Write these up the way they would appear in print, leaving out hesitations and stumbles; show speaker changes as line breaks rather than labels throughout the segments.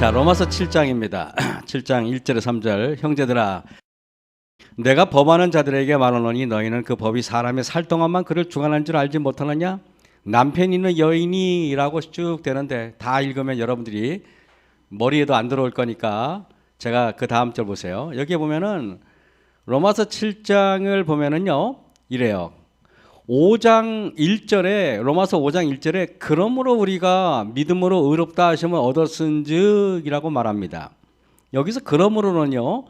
자, 로마서 7장입니다. 7장 1절에 3절. 형제들아, 내가 법하는 자들에게 말하노니 너희는 그 법이 사람의 살 동안만 그를 주관한 줄 알지 못하느냐? 남편 있는 여인이라고 쭉 되는데 다 읽으면 여러분들이 머리에도 안 들어올 거니까 제가 그 다음 절 보세요. 여기 보면은 로마서 7장을 보면은요 이래요. 5장 1절에 로마서 5장 1절에 그러므로 우리가 믿음으로 의롭다 하심을 얻었은즉이라고 말합니다. 여기서 그러므로는요.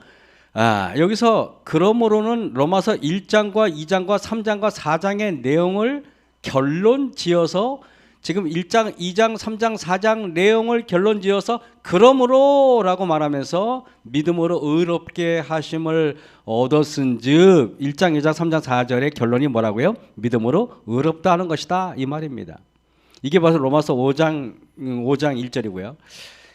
여기서 그러므로는 로마서 1장과 2장과 3장과 4장의 내용을 결론 지어서 지금 1장, 2장, 3장, 4장 내용을 결론 지어서 그러므로라고 말하면서 믿음으로 의롭게 하심을 얻었은즉 1장, 2장, 3장, 4절의 결론이 뭐라고요? 믿음으로 의롭다 하는 것이다 이 말입니다. 이게 바로 로마서 5장 1절이고요.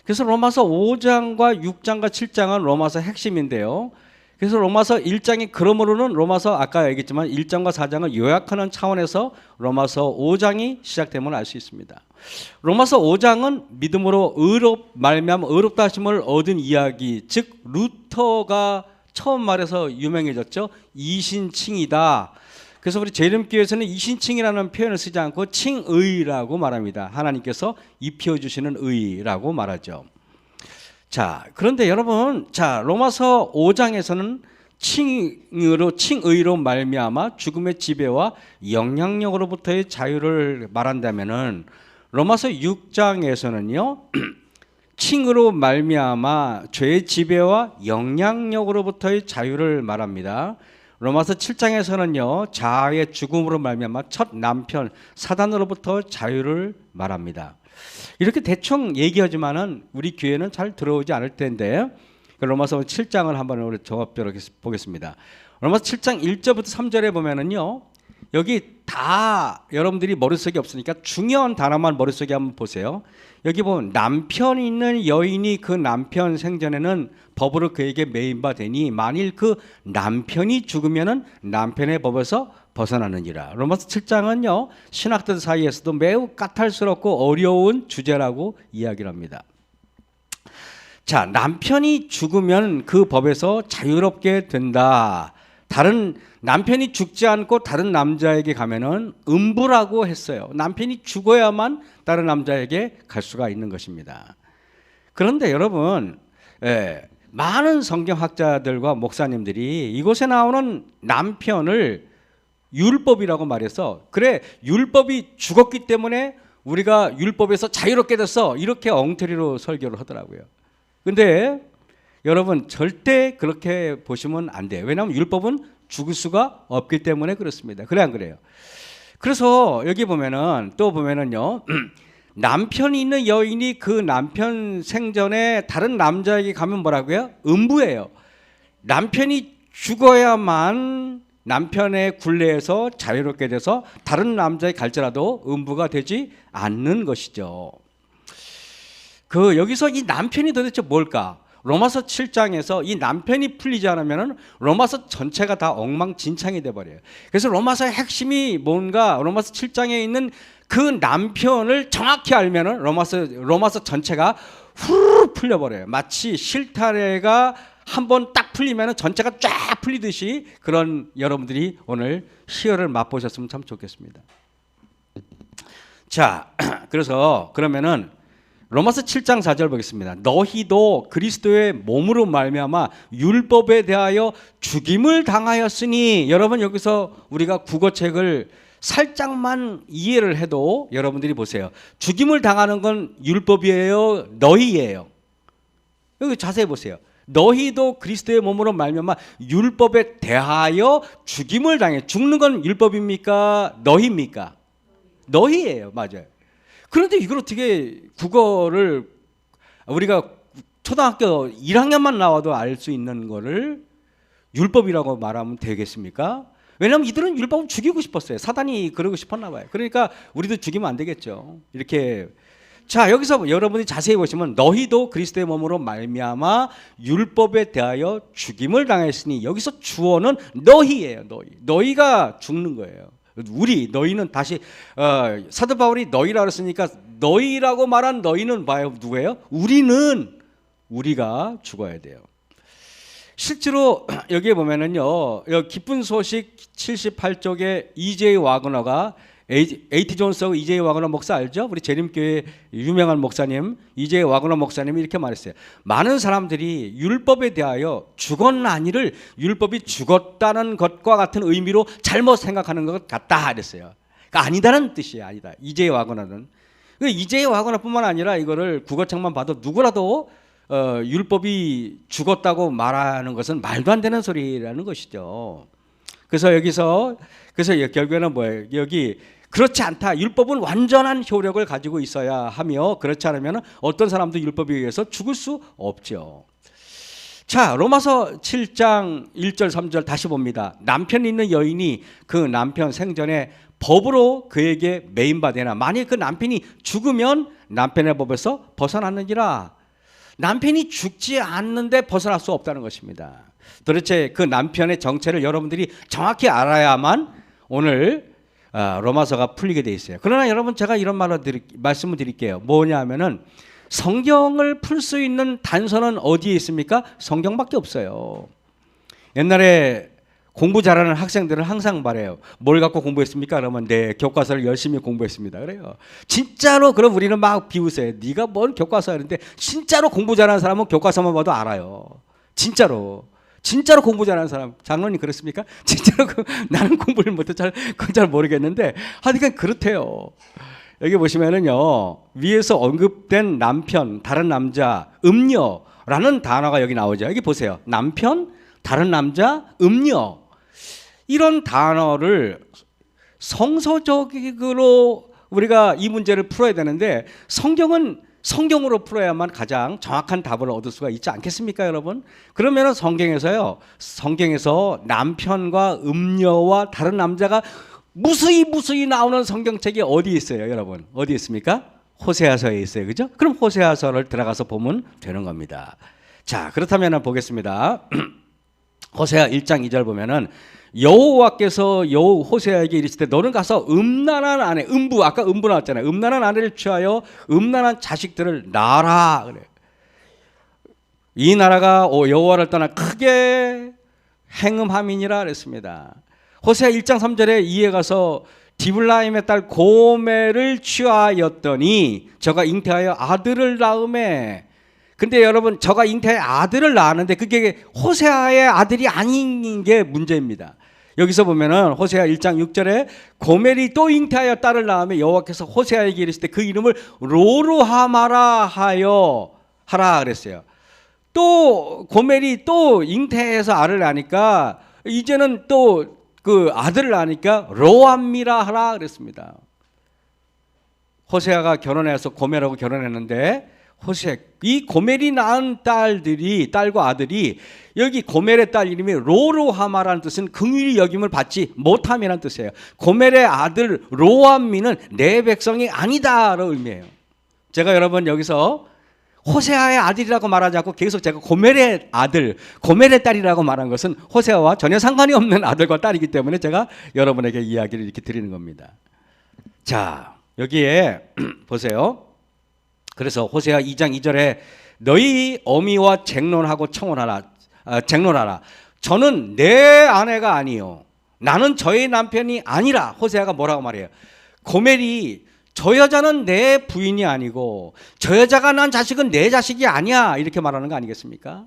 그래서 로마서 5장과 6장과 7장은 로마서 핵심인데요. 그래서 로마서 1장이 그러므로는 로마서 아까 얘기했지만 1장과 4장을 요약하는 차원에서 로마서 5장이 시작됨을 알 수 있습니다. 로마서 5장은 믿음으로 말미암아 의롭다 하심을 얻은 이야기, 즉 루터가 처음 말해서 유명해졌죠. 이신칭이다. 그래서 우리 재림교회에서는 이신칭이라는 표현을 쓰지 않고 칭의라고 말합니다. 하나님께서 입혀주시는 의라고 말하죠. 자, 그런데 여러분, 자, 로마서 5장에서는 칭의로 말미암아 죽음의 지배와 영향력으로부터의 자유를 말한다면은 로마서 6장에서는요 칭의로 말미암아 죄의 지배와 영향력으로부터의 자유를 말합니다. 로마서 7장에서는요 자아의 죽음으로 말미암아 첫 남편 사단으로부터 자유를 말합니다. 이렇게 대충 얘기하지만은 우리 교회는 잘 들어오지 않을 텐데 로마서 7장을 한번 우리 종합적으로 보겠습니다. 로마서 7장 1절부터 3절에 보면은요 여기 다 여러분들이 머릿속에 없으니까 중요한 단어만 머릿속에 한번 보세요. 여기 보면 남편 있는 여인이 그 남편 생전에는 법으로 그에게 매인 바 되니 만일 그 남편이 죽으면은 남편의 법에서 벗어나느니라. 로마서 7장은요 신학들 사이에서도 매우 까탈스럽고 어려운 주제라고 이야기를 합니다. 자, 남편이 죽으면 그 법에서 자유롭게 된다. 남편이 죽지 않고 다른 남자에게 가면은 음부라고 했어요. 남편이 죽어야만 다른 남자에게 갈 수가 있는 것입니다. 그런데 여러분, 많은 성경학자들과 목사님들이 이곳에 나오는 남편을 율법이라고 말해서 그래 율법이 죽었기 때문에 우리가 율법에서 자유롭게 됐어 이렇게 엉터리로 설교를 하더라고요. 근데 여러분 절대 그렇게 보시면 안 돼요. 왜냐하면 율법은 죽을 수가 없기 때문에 그렇습니다. 그래 안 그래요? 그래서 여기 보면은 또 보면은요 남편이 있는 여인이 그 남편 생전에 다른 남자에게 가면 뭐라고요? 음부예요. 남편이 죽어야만 남편의 굴레에서 자유롭게 돼서 다른 남자에게 갈지라도 음부가 되지 않는 것이죠. 여기서 이 남편이 도대체 뭘까? 로마서 7장에서 이 남편이 풀리지 않으면 로마서 전체가 다 엉망진창이 돼버려요. 그래서 로마서의 핵심이 뭔가 로마서 7장에 있는 그 남편을 정확히 알면 로마서 전체가 후루룩 풀려버려요. 마치 실타래가 한번 딱 풀리면 전체가 쫙 풀리듯이 그런 여러분들이 오늘 희열을 맛보셨으면 참 좋겠습니다. 자, 그러면은 로마서 7장 4절 보겠습니다. 너희도 그리스도의 몸으로 말미암아 율법에 대하여 죽임을 당하였으니 여러분 여기서 우리가 국어책을 살짝만 이해를 해도 여러분들이 보세요. 죽임을 당하는 건 율법이에요? 너희예요? 여기 자세히 보세요. 너희도 그리스도의 몸으로 말미암아 율법에 대하여 죽임을 당해. 죽는 건 율법입니까? 너희입니까? 너희예요. 맞아요. 그런데 이걸 어떻게 국어를 우리가 초등학교 1학년만 나와도 알 수 있는 거를 율법이라고 말하면 되겠습니까? 왜냐하면 이들은 율법을 죽이고 싶었어요. 사단이 그러고 싶었나 봐요. 그러니까 우리도 죽이면 안 되겠죠. 이렇게. 자, 여기서 여러분이 자세히 보시면 너희도 그리스도의 몸으로 말미암아 율법에 대하여 죽임을 당했으니 여기서 주어는 너희예요. 너희가 죽는 거예요. 너희는 다시 사도 바울이 너희라고 했으니까 너희라고 말한 너희는 봐요. 누구예요? 우리는 우리가 죽어야 돼요. 실제로 여기에 보면은요, 여기 기쁜 소식 78쪽에 이제이 와그너가 에이티 존스하고 이제이 와그너 목사 알죠? 우리 재림교회 유명한 목사님 이제이 와그너 목사님이 이렇게 말했어요. 많은 사람들이 율법에 대하여 죽었나니를 율법이 죽었다는 것과 같은 의미로 잘못 생각하는 것 같다 그랬어요. 그러니까 아니다는 뜻이에요. 아니다. 이제이 와그너는. 이제이 와그너뿐만 아니라 이거를 국어책만 봐도 누구라도 율법이 죽었다고 말하는 것은 말도 안 되는 소리라는 것이죠. 그래서 결국에는 뭐예요? 여기 그렇지 않다. 율법은 완전한 효력을 가지고 있어야 하며 그렇지 않으면 어떤 사람도 율법에 의해서 죽을 수 없죠. 자, 로마서 7장 1절 3절 다시 봅니다. 남편 있는 여인이 그 남편 생전에 법으로 그에게 매인받으나 만일 그 남편이 죽으면 남편의 법에서 벗어났느니라. 남편이 죽지 않는데 벗어날 수 없다는 것입니다. 도대체 그 남편의 정체를 여러분들이 정확히 알아야만 오늘 로마서가 풀리게 돼 있어요. 그러나 여러분 제가 이런 말씀을 드릴게요. 뭐냐 하면은 성경을 풀 수 있는 단서는 어디에 있습니까? 성경밖에 없어요. 옛날에 공부 잘하는 학생들은 항상 말해요. 뭘 갖고 공부했습니까? 그러면 네, 교과서를 열심히 공부했습니다. 그래요. 진짜로 그럼 우리는 막 비웃어요. 네가 뭔 교과서야. 그런데 진짜로 공부 잘하는 사람은 교과서만 봐도 알아요. 진짜로 공부 잘하는 사람. 장로님 그렇습니까? 진짜로 나는 공부를 못해 잘 모르겠는데 하여간 그렇대요. 여기 보시면은요, 위에서 언급된 남편, 다른 남자, 음녀라는 단어가 여기 나오죠. 여기 보세요. 남편, 다른 남자, 음녀. 이런 단어를 성서적으로 우리가 이 문제를 풀어야 되는데 성경은 성경으로 풀어야만 가장 정확한 답을 얻을 수가 있지 않겠습니까, 여러분? 그러면 성경에서 남편과 음녀와 다른 남자가 무수히 나오는 성경책이 어디 있어요, 여러분? 어디 있습니까? 호세아서에 있어요, 그죠? 그럼 호세아서를 들어가서 보면 되는 겁니다. 자, 그렇다면 보겠습니다. 호세아 1장 2절 보면은 여호와께서 호세아에게 이르시되 너는 가서 음란한 아내, 아까 음부 나왔잖아요. 음란한 아내를 취하여 음란한 자식들을 낳아라 그래. 이 나라가 여호와를 떠나 크게 행음함이니라 그랬습니다. 호세아 1장 3절에 이에 가서 디블라임의 딸 고멜을 취하였더니 저가 잉태하여 아들을 낳음에. 근데 여러분 저가 잉태하여 아들을 낳았는데 그게 호세아의 아들이 아닌 게 문제입니다. 여기서 보면은 호세아 1장 6절에 고멜이 또 잉태하여 딸을 낳으며 여호와께서 호세아에게 이르시되 그 이름을 로루하마라 하라 그랬어요. 또 고멜이 또 잉태해서 아를 낳으니까 이제는 또 그 아들을 낳으니까 로암미라 하라 그랬습니다. 호세아가 결혼해서 고멜하고 결혼했는데 이 고멜이 낳은 딸과 아들이 여기 고멜의 딸 이름이 로루하마라는 뜻은 긍휼히 여김을 받지 못함이라는 뜻이에요. 고멜의 아들 로암미는 내 백성이 아니다라는 의미예요. 제가 여러분 여기서 호세아의 아들이라고 말하지 않고 계속 제가 고멜의 아들, 고멜의 딸이라고 말한 것은 호세아와 전혀 상관이 없는 아들과 딸이기 때문에 제가 여러분에게 이야기를 이렇게 드리는 겁니다. 자, 여기에 보세요. 그래서 호세아 2장 2절에 너희 어미와 쟁론하고 쟁론하라. 저는 내 아내가 아니요 나는 저의 남편이 아니라. 호세아가 뭐라고 말해요? 고멜이 저 여자는 내 부인이 아니고 저 여자가 낳은 자식은 내 자식이 아니야 이렇게 말하는 거 아니겠습니까?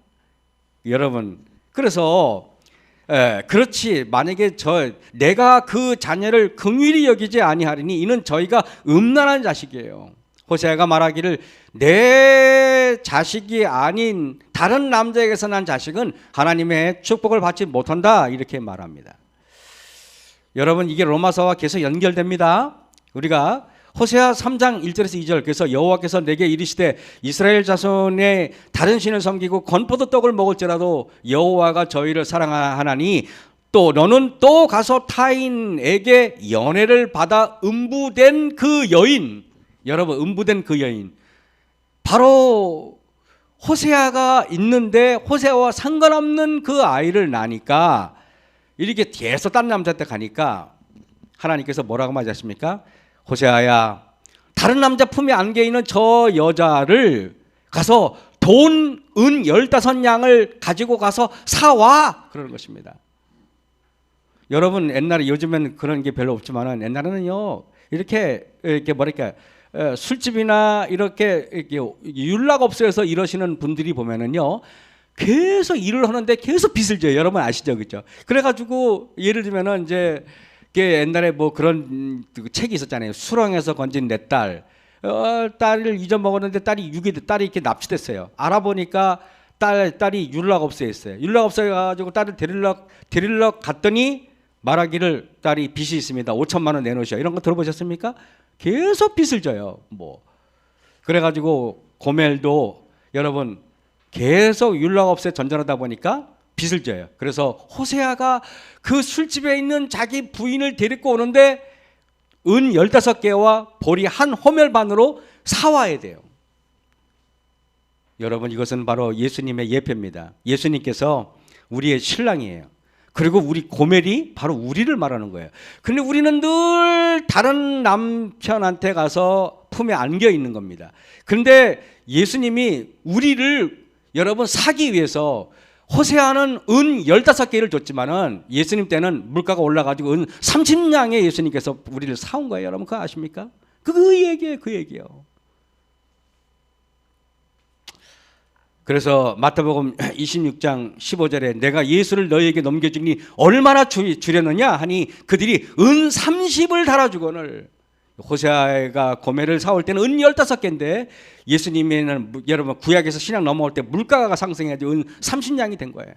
여러분 그래서 그렇지 만약에 내가 그 자녀를 긍휼히 여기지 아니하리니 이는 저희가 음란한 자식이에요. 호세아가 말하기를 내 자식이 아닌 다른 남자에게서 난 자식은 하나님의 축복을 받지 못한다 이렇게 말합니다. 여러분 이게 로마서와 계속 연결됩니다. 우리가 호세아 3장 1절에서 2절 그래서 여호와께서 내게 이르시되 이스라엘 자손의 다른 신을 섬기고 건포도 떡을 먹을지라도 여호와가 저희를 사랑하나니 또 너는 또 가서 타인에게 연애를 받아 음부된 그 여인. 여러분 음부된 그 여인 바로 호세아가 있는데 호세아와 상관없는 그 아이를 낳으니까 이렇게 계속 다른 남자한테 가니까 하나님께서 뭐라고 말하셨습니까? 호세아야 다른 남자 품에 안겨 있는 저 여자를 가서 돈, 은 15냥을 가지고 가서 사와 그러는 것입니다. 여러분 옛날에, 요즘엔 그런 게 별로 없지만은 옛날에는요 이렇게 뭐랄까 술집이나 이렇게 율락업소에서 이러시는 분들이 보면은요 계속 일을 하는데 계속 빚을 져요. 여러분 아시죠, 그죠? 그래가지고 예를 들면은 이제 옛날에 뭐 그런 책이 있었잖아요. 수렁에서 건진 내 딸, 딸을 잊어먹었는데 딸이 딸이 이렇게 납치됐어요. 알아보니까 딸이 율락업소에 있어요. 율락업소에 가지고 딸을 데리러 갔더니 말하기를 딸이 빚이 있습니다. 5천만 원 내놓으셔. 이런 거 들어보셨습니까? 계속 빚을 져요. 뭐 그래가지고 고멜도 여러분 계속 율락업소에 전전하다 보니까 빚을 져요. 그래서 호세아가 그 술집에 있는 자기 부인을 데리고 오는데 은 15개와 보리 한 호멜 반으로 사와야 돼요. 여러분 이것은 바로 예수님의 예표입니다. 예수님께서 우리의 신랑이에요. 그리고 우리 고멜이 바로 우리를 말하는 거예요. 근데 우리는 늘 다른 남편한테 가서 품에 안겨 있는 겁니다. 그런데 예수님이 우리를 여러분 사기 위해서 호세아는 은 15개를 줬지만은 예수님 때는 물가가 올라가지고 은 30냥에 예수님께서 우리를 사온 거예요. 여러분 그거 아십니까? 그 얘기예요. 그래서 마태복음 26장 15절에 내가 예수를 너희에게 넘겨주니 얼마나 주려느냐 하니 그들이 은 30을 달아주거늘. 호세아가 고멜을 사올 때는 은 15개인데 예수님에는 여러분 구약에서 신약 넘어올 때 물가가 상승해가지고 은 30냥이 된 거예요.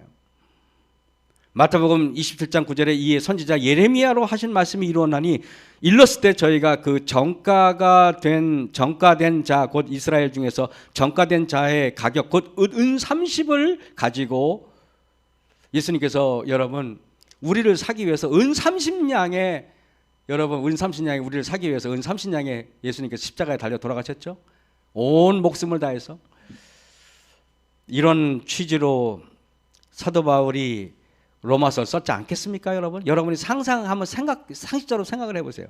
마태복음 27장 9절에 이 선지자 예레미야로 하신 말씀이 이루어나니 일렀을 때 저희가 그 정가된 자 곧 이스라엘 중에서 정가된 자의 가격 곧 은 30을 가지고 예수님께서 여러분 우리를 사기 위해서 은 30냥에 여러분 은 30냥에 우리를 사기 위해서 은 30냥에 예수님께서 십자가에 달려 돌아가셨죠. 온 목숨을 다해서. 이런 취지로 사도 바울이 로마서를 썼지 않겠습니까, 여러분? 여러분이 한번 상식적으로 생각을 해보세요.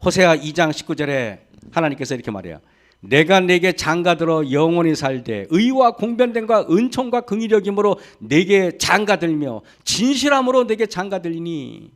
호세아 2장 19절에 하나님께서 이렇게 말해요. 내가 내게 장가들어 영원히 살되 의와 공변됨과 은총과 긍휼력임으로 내게 장가들며 진실함으로 내게 장가들리니.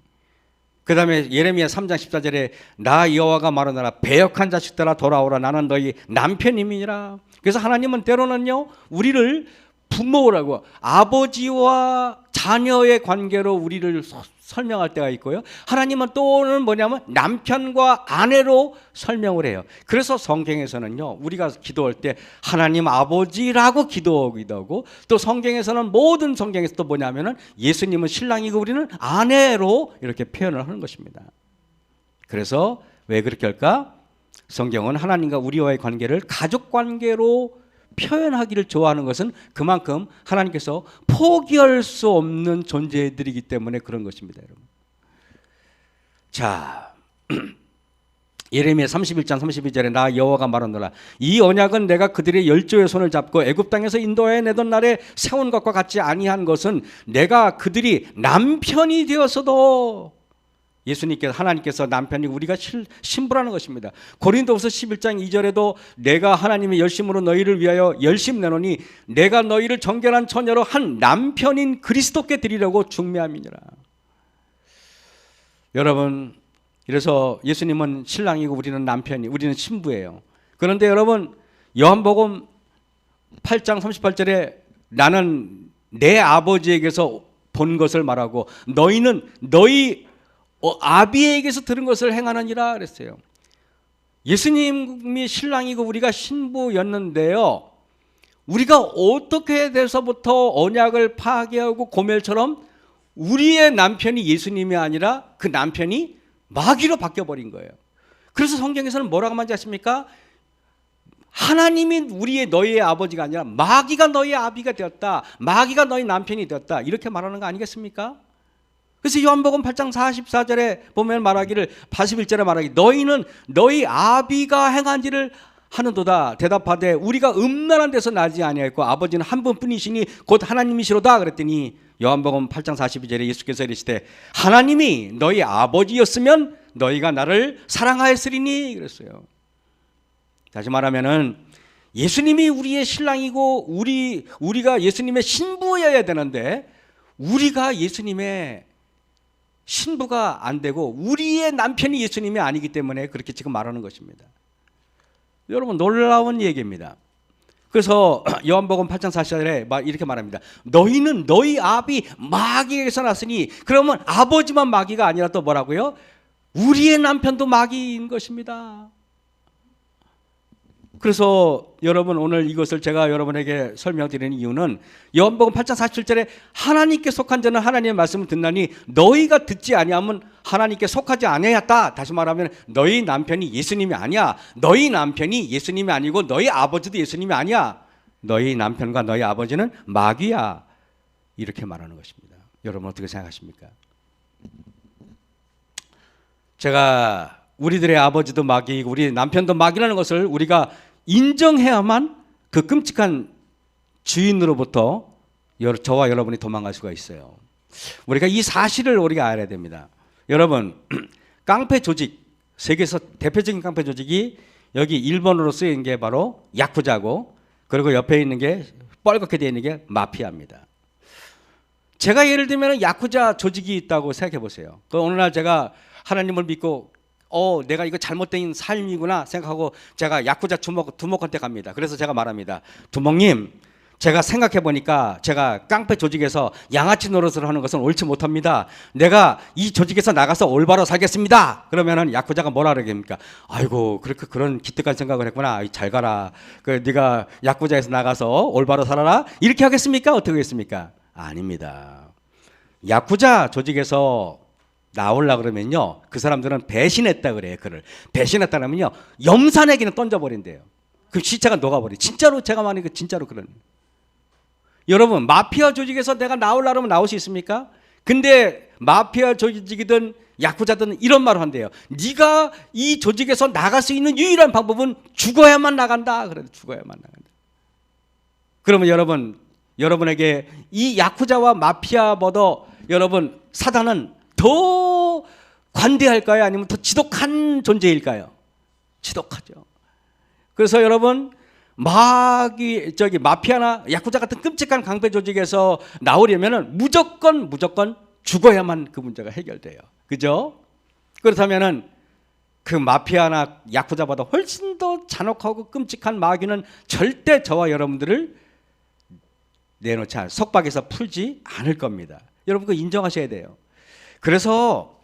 그 다음에 예레미야 3장 14절에 나 여호와가 말하노라 배역한 자식들아 돌아오라 나는 너희 남편임이니라. 그래서 하나님은 때로는요 우리를 부모라고 아버지와 자녀의 관계로 우리를 설명할 때가 있고요. 하나님은 또는 뭐냐면 남편과 아내로 설명을 해요. 그래서 성경에서는요 우리가 기도할 때 하나님 아버지라고 기도하기도 하고 또 성경에서는 모든 성경에서 또 뭐냐면은 예수님은 신랑이고 우리는 아내로 이렇게 표현을 하는 것입니다. 그래서 왜 그렇게 할까? 성경은 하나님과 우리와의 관계를 가족 관계로 표현하기를 좋아하는 것은 그만큼 하나님께서 포기할 수 없는 존재들이기 때문에 그런 것입니다, 여러분. 자, 예레미야 31장 32절에 나 여호와가 말하노라 이 언약은 내가 그들의 열조의 손을 잡고 애굽 땅에서 인도해 내던 날에 세운 것과 같지 아니한 것은 내가 그들이 남편이 되었어도 예수님께서 하나님께서 남편이 우리가 신부라는 것입니다. 고린도후서 11장 2절에도 내가 하나님의 열심으로 너희를 위하여 열심 내노니 내가 너희를 정결한 처녀로 한 남편인 그리스도께 드리려고 중매함이니라. 여러분 그래서 예수님은 신랑이고 우리는 남편이 우리는 신부예요. 그런데 여러분 요한복음 8장 38절에 나는 내 아버지에게서 본 것을 말하고 너희는 너희 아비에게서 들은 것을 행하느니라 그랬어요. 예수님이 신랑이고 우리가 신부였는데요. 우리가 어떻게 돼서부터 언약을 파괴하고 고멜처럼 우리의 남편이 예수님이 아니라 그 남편이 마귀로 바뀌어버린 거예요. 그래서 성경에서는 뭐라고 말하지 않습니까? 하나님이 너희의 아버지가 아니라 마귀가 너희의 아비가 되었다. 마귀가 너희 남편이 되었다. 이렇게 말하는 거 아니겠습니까? 그래서 요한복음 8장 44절에 보면 말하기를 81절에 말하기 너희는 너희 아비가 행한 일을 하는도다. 대답하되 우리가 음란한 데서 나지 아니하였고 아버지는 한 분뿐이시니 곧 하나님이시로다 그랬더니 요한복음 8장 42절에 예수께서 이르시되 하나님이 너희 아버지였으면 너희가 나를 사랑하였으리니 그랬어요. 다시 말하면은 예수님이 우리의 신랑이고 우리가 예수님의 신부여야 되는데 우리가 예수님의 신부가 안 되고 우리의 남편이 예수님이 아니기 때문에 그렇게 지금 말하는 것입니다. 여러분 놀라운 얘기입니다. 그래서 요한복음 8장 40절에 이렇게 말합니다. 너희는 너희 아비 마귀에게서 났으니, 그러면 아버지만 마귀가 아니라 또 뭐라고요? 우리의 남편도 마귀인 것입니다. 그래서 여러분 오늘 이것을 제가 여러분에게 설명드리는 이유는 요한복음 8장 47절에 하나님께 속한 자는 하나님의 말씀을 듣나니 너희가 듣지 아니하면 하나님께 속하지 아니하였다. 다시 말하면 너희 남편이 예수님이 아니야. 너희 남편이 예수님이 아니고 너희 아버지도 예수님이 아니야. 너희 남편과 너희 아버지는 마귀야. 이렇게 말하는 것입니다. 여러분 어떻게 생각하십니까? 제가 우리들의 아버지도 마귀이고 우리 남편도 마귀라는 것을 우리가 인정해야만 그 끔찍한 주인으로부터 저와 여러분이 도망갈 수가 있어요. 우리가 이 사실을 우리가 알아야 됩니다. 여러분, 깡패 조직, 세계에서 대표적인 깡패 조직이 여기 1번으로 쓰인 게 바로 야쿠자고, 그리고 옆에 있는 게 뻘겋게 되어 있는 게 마피아입니다. 제가 예를 들면 야쿠자 조직이 있다고 생각해 보세요. 어느 날 제가 하나님을 믿고 내가 이거 잘못된 삶이구나 생각하고 제가 야쿠자 두목한테 갑니다. 그래서 제가 말합니다. 두목님, 제가 생각해 보니까 제가 깡패 조직에서 양아치 노릇을 하는 것은 옳지 못합니다. 내가 이 조직에서 나가서 올바로 살겠습니다. 그러면은 야쿠자가 뭐라 그러겠습니까? 아이고, 그런 기특한 생각을 했구나. 잘 가라. 네가 야쿠자에서 나가서 올바로 살아라. 이렇게 하겠습니까? 어떻게 하겠습니까? 아닙니다. 야쿠자 조직에서 나오려 그러면요, 그 사람들은 배신했다 그래요. 그를 배신했다면요, 염산에게는 던져버린대요. 그 시체가 녹아버려. 진짜로 제가 말하는 거 진짜로 그런. 여러분, 마피아 조직에서 내가 나오려 그러면 나올 수 있습니까? 근데 마피아 조직이든 야쿠자든 이런 말을 한대요. 네가 이 조직에서 나갈 수 있는 유일한 방법은 죽어야만 나간다. 그래, 죽어야만 나간다. 그러면 여러분에게 이 야쿠자와 마피아보다 여러분 사단은 더 관대할까요? 아니면 더 지독한 존재일까요? 지독하죠. 그래서 여러분, 마피아나 야쿠자 같은 끔찍한 강배 조직에서 나오려면은 무조건 죽어야만 그 문제가 해결돼요. 그죠? 그렇다면은 그 마피아나 야쿠자보다 훨씬 더 잔혹하고 끔찍한 마귀는 절대 저와 여러분들을 속박에서 풀지 않을 겁니다. 여러분 그거 인정하셔야 돼요. 그래서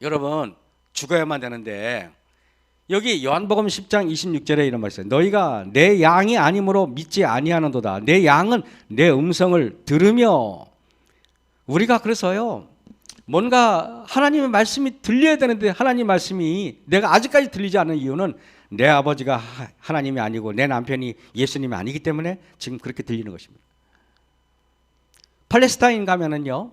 여러분 죽어야만 되는데 여기 요한복음 10장 26절에 이런 말씀, 너희가 내 양이 아니므로 믿지 아니하는도다. 내 양은 내 음성을 들으며. 우리가 그래서요, 뭔가 하나님의 말씀이 들려야 되는데 하나님 말씀이 내가 아직까지 들리지 않는 이유는 내 아버지가 하나님이 아니고 내 남편이 예수님이 아니기 때문에 지금 그렇게 들리는 것입니다. 팔레스타인 가면은요,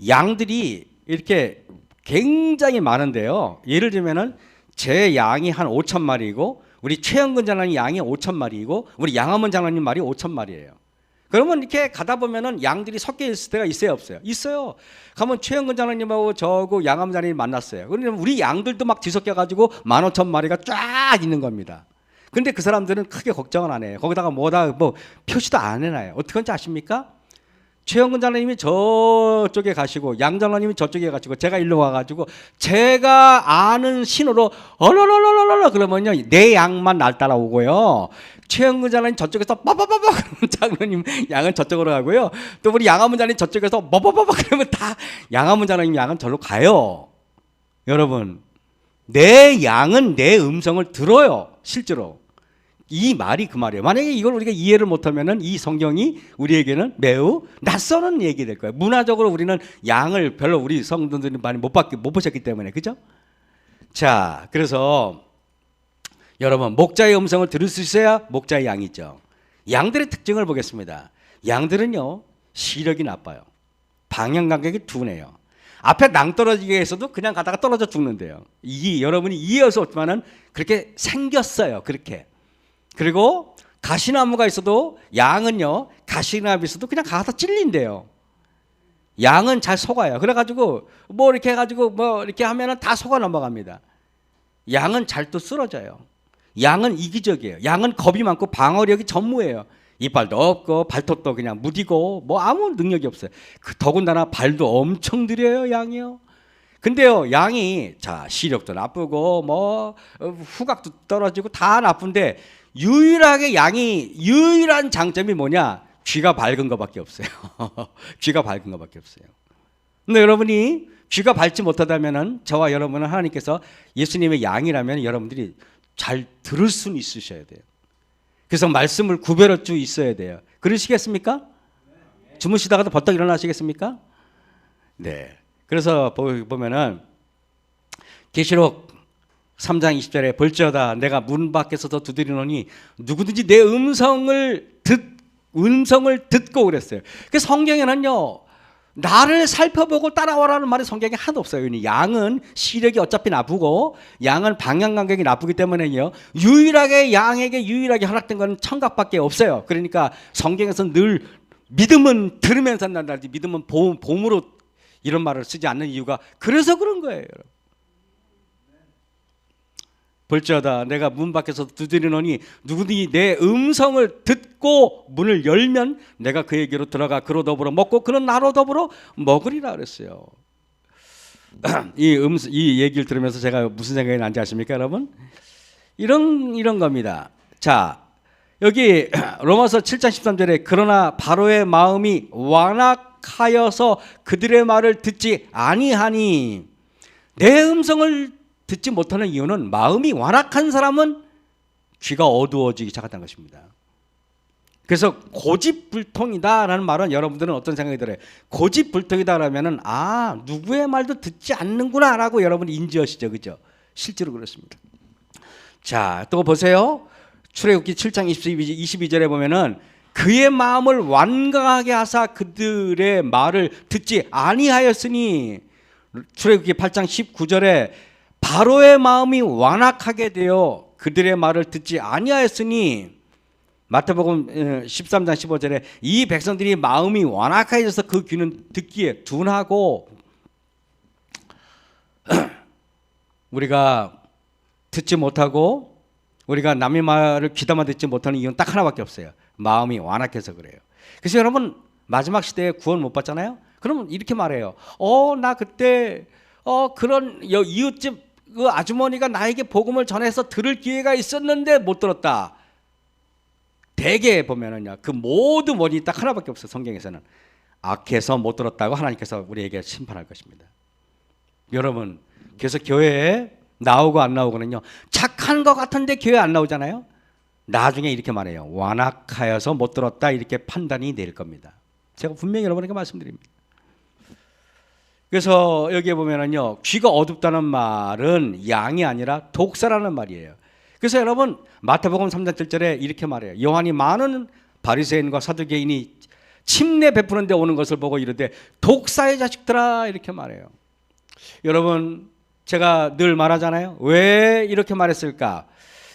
양들이 이렇게 굉장히 많은데요. 예를 들면은 제 양이 한 5천 마리이고 우리 최영근 장로님 양이 5천 마리이고 우리 양화문 장로님 말이 5천 마리예요. 그러면 이렇게 가다 보면은 양들이 섞여 있을 때가 있어요, 없어요? 있어요. 가면 최영근 장로님하고 저하고 양화문 장로님 만났어요. 그러면 우리 양들도 막 뒤섞여 가지고 15,000마리가 쫙 있는 겁니다. 근데 그 사람들은 크게 걱정은 안 해요. 거기다가 뭐 표시도 안 해놔요. 어떻게 하는지 아십니까? 최영근 장로님이 저쪽에 가시고 양 장로님이 저쪽에 가시고 제가 일로 와가지고 제가 아는 신호로 얼얼얼얼얼 그러면요, 내 양만 날 따라오고요, 최영근 장로님 저쪽에서 빠바바바 그러면 장로님 양은 저쪽으로 가고요, 또 우리 양화문 장로님 저쪽에서 빠바바바 그러면 다 양화문 장로님 양은 절로 가요. 여러분, 내 양은 내 음성을 들어요. 실제로 이 말이 그 말이에요. 만약에 이걸 우리가 이해를 못하면은 이 성경이 우리에게는 매우 낯설은 얘기 될 거예요. 문화적으로 우리는 양을 별로 우리 성도들이 많이 못 보셨기 때문에, 그죠? 자, 그래서 여러분, 목자의 음성을 들을 수 있어야 목자의 양이죠. 양들의 특징을 보겠습니다. 양들은요, 시력이 나빠요. 방향 감각이 둔해요. 앞에 낭떠러지게 해서도 그냥 가다가 떨어져 죽는데요. 이 여러분이 이해할 수 없지만은 그렇게 생겼어요. 그렇게. 그리고 가시나무가 있어도 양은요, 가시나무 있어도 그냥 가서 찔린대요. 양은 잘 속아요. 그래가지고 뭐 이렇게 해가지고 뭐 이렇게 하면은 다 속아 넘어갑니다. 양은 잘 또 쓰러져요. 양은 이기적이에요. 양은 겁이 많고 방어력이 전무해요. 이빨도 없고 발톱도 그냥 무디고 뭐 아무 능력이 없어요. 더군다나 발도 엄청 느려요, 양이요. 근데요, 양이 자 시력도 나쁘고 뭐 후각도 떨어지고 다 나쁜데 유일하게 양이 유일한 장점이 뭐냐? 귀가 밝은 것밖에 없어요. 귀가 밝은 것밖에 없어요. 근데 여러분이 귀가 밝지 못하다면은 저와 여러분은 하나님께서 예수님의 양이라면 여러분들이 잘 들을 수는 있으셔야 돼요. 그래서 말씀을 구별할 줄 있어야 돼요. 그러시겠습니까? 주무시다가도 벌떡 일어나시겠습니까? 네. 그래서 보면은 계시록 3장 20절에 볼지어다 내가 문 밖에서도 두드리노니 누구든지 내 음성을 듣고 그랬어요. 그 성경에는요 나를 살펴보고 따라와라는 말이 성경에 하나도 없어요. 양은 시력이 어차피 나쁘고 양은 방향 감각이 나쁘기 때문에요 유일하게 양에게 유일하게 허락된 것은 청각밖에 없어요. 그러니까 성경에서 늘 믿음은 들으면서 난다지 믿음은 봄으로 이런 말을 쓰지 않는 이유가 그래서 그런 거예요. 볼지어다 내가 문 밖에서 두드리노니 누구든지 내 음성을 듣고 문을 열면 내가 그에게로 들어가 그로 더불어 먹고 그는 나로 더불어 먹으리라 그랬어요. 이 얘기를 들으면서 제가 무슨 생각이 난지 아십니까, 여러분? 이런 겁니다. 자, 여기 로마서 7장 13절에 그러나 바로의 마음이 완악하여서 그들의 말을 듣지 아니하니 내 음성을 듣지 못하는 이유는 마음이 완악한 사람은 귀가 어두워지기 시작한다는 것입니다. 그래서 고집불통이다라는 말은 여러분들은 어떤 생각이 들어요? 고집불통이다라면은 누구의 말도 듣지 않는구나라고 여러분이 인지하시죠, 그죠? 실제로 그렇습니다. 자, 또 보세요. 출애굽기 7장 22절에 보면은 그의 마음을 완강하게 하사 그들의 말을 듣지 아니하였으니 출애굽기 8장 19절에 바로의 마음이 완악하게 되어 그들의 말을 듣지 아니하였으니 마태복음 13장 15절에 이 백성들이 마음이 완악해져서 그 귀는 듣기에 둔하고 우리가 듣지 못하고 우리가 남의 말을 귀담아 듣지 못하는 이유는 딱 하나밖에 없어요. 마음이 완악해서 그래요. 그래서 여러분 마지막 시대에 구원 못 받잖아요. 그러면 이렇게 말해요. 나 그때 그런 이웃집 그 아주머니가 나에게 복음을 전해서 들을 기회가 있었는데 못 들었다. 대개 보면은요 그 모든 원인이 딱 하나밖에 없어요. 성경에서는 악해서 못 들었다고 하나님께서 우리에게 심판할 것입니다. 여러분 그래서 교회에 나오고 안 나오고는요 착한 것 같은데 교회 안 나오잖아요. 나중에 이렇게 말해요. 완악하여서 못 들었다 이렇게 판단이 내릴 겁니다. 제가 분명히 여러분에게 말씀드립니다. 그래서 여기에 보면은요 귀가 어둡다는 말은 양이 아니라 독사라는 말이에요. 그래서 여러분 마태복음 3장 7절에 이렇게 말해요. 요한이 많은 바리새인과 사두개인이 침례 베푸는 데 오는 것을 보고 이르되 독사의 자식들아 이렇게 말해요. 여러분 제가 늘 말하잖아요. 왜 이렇게 말했을까?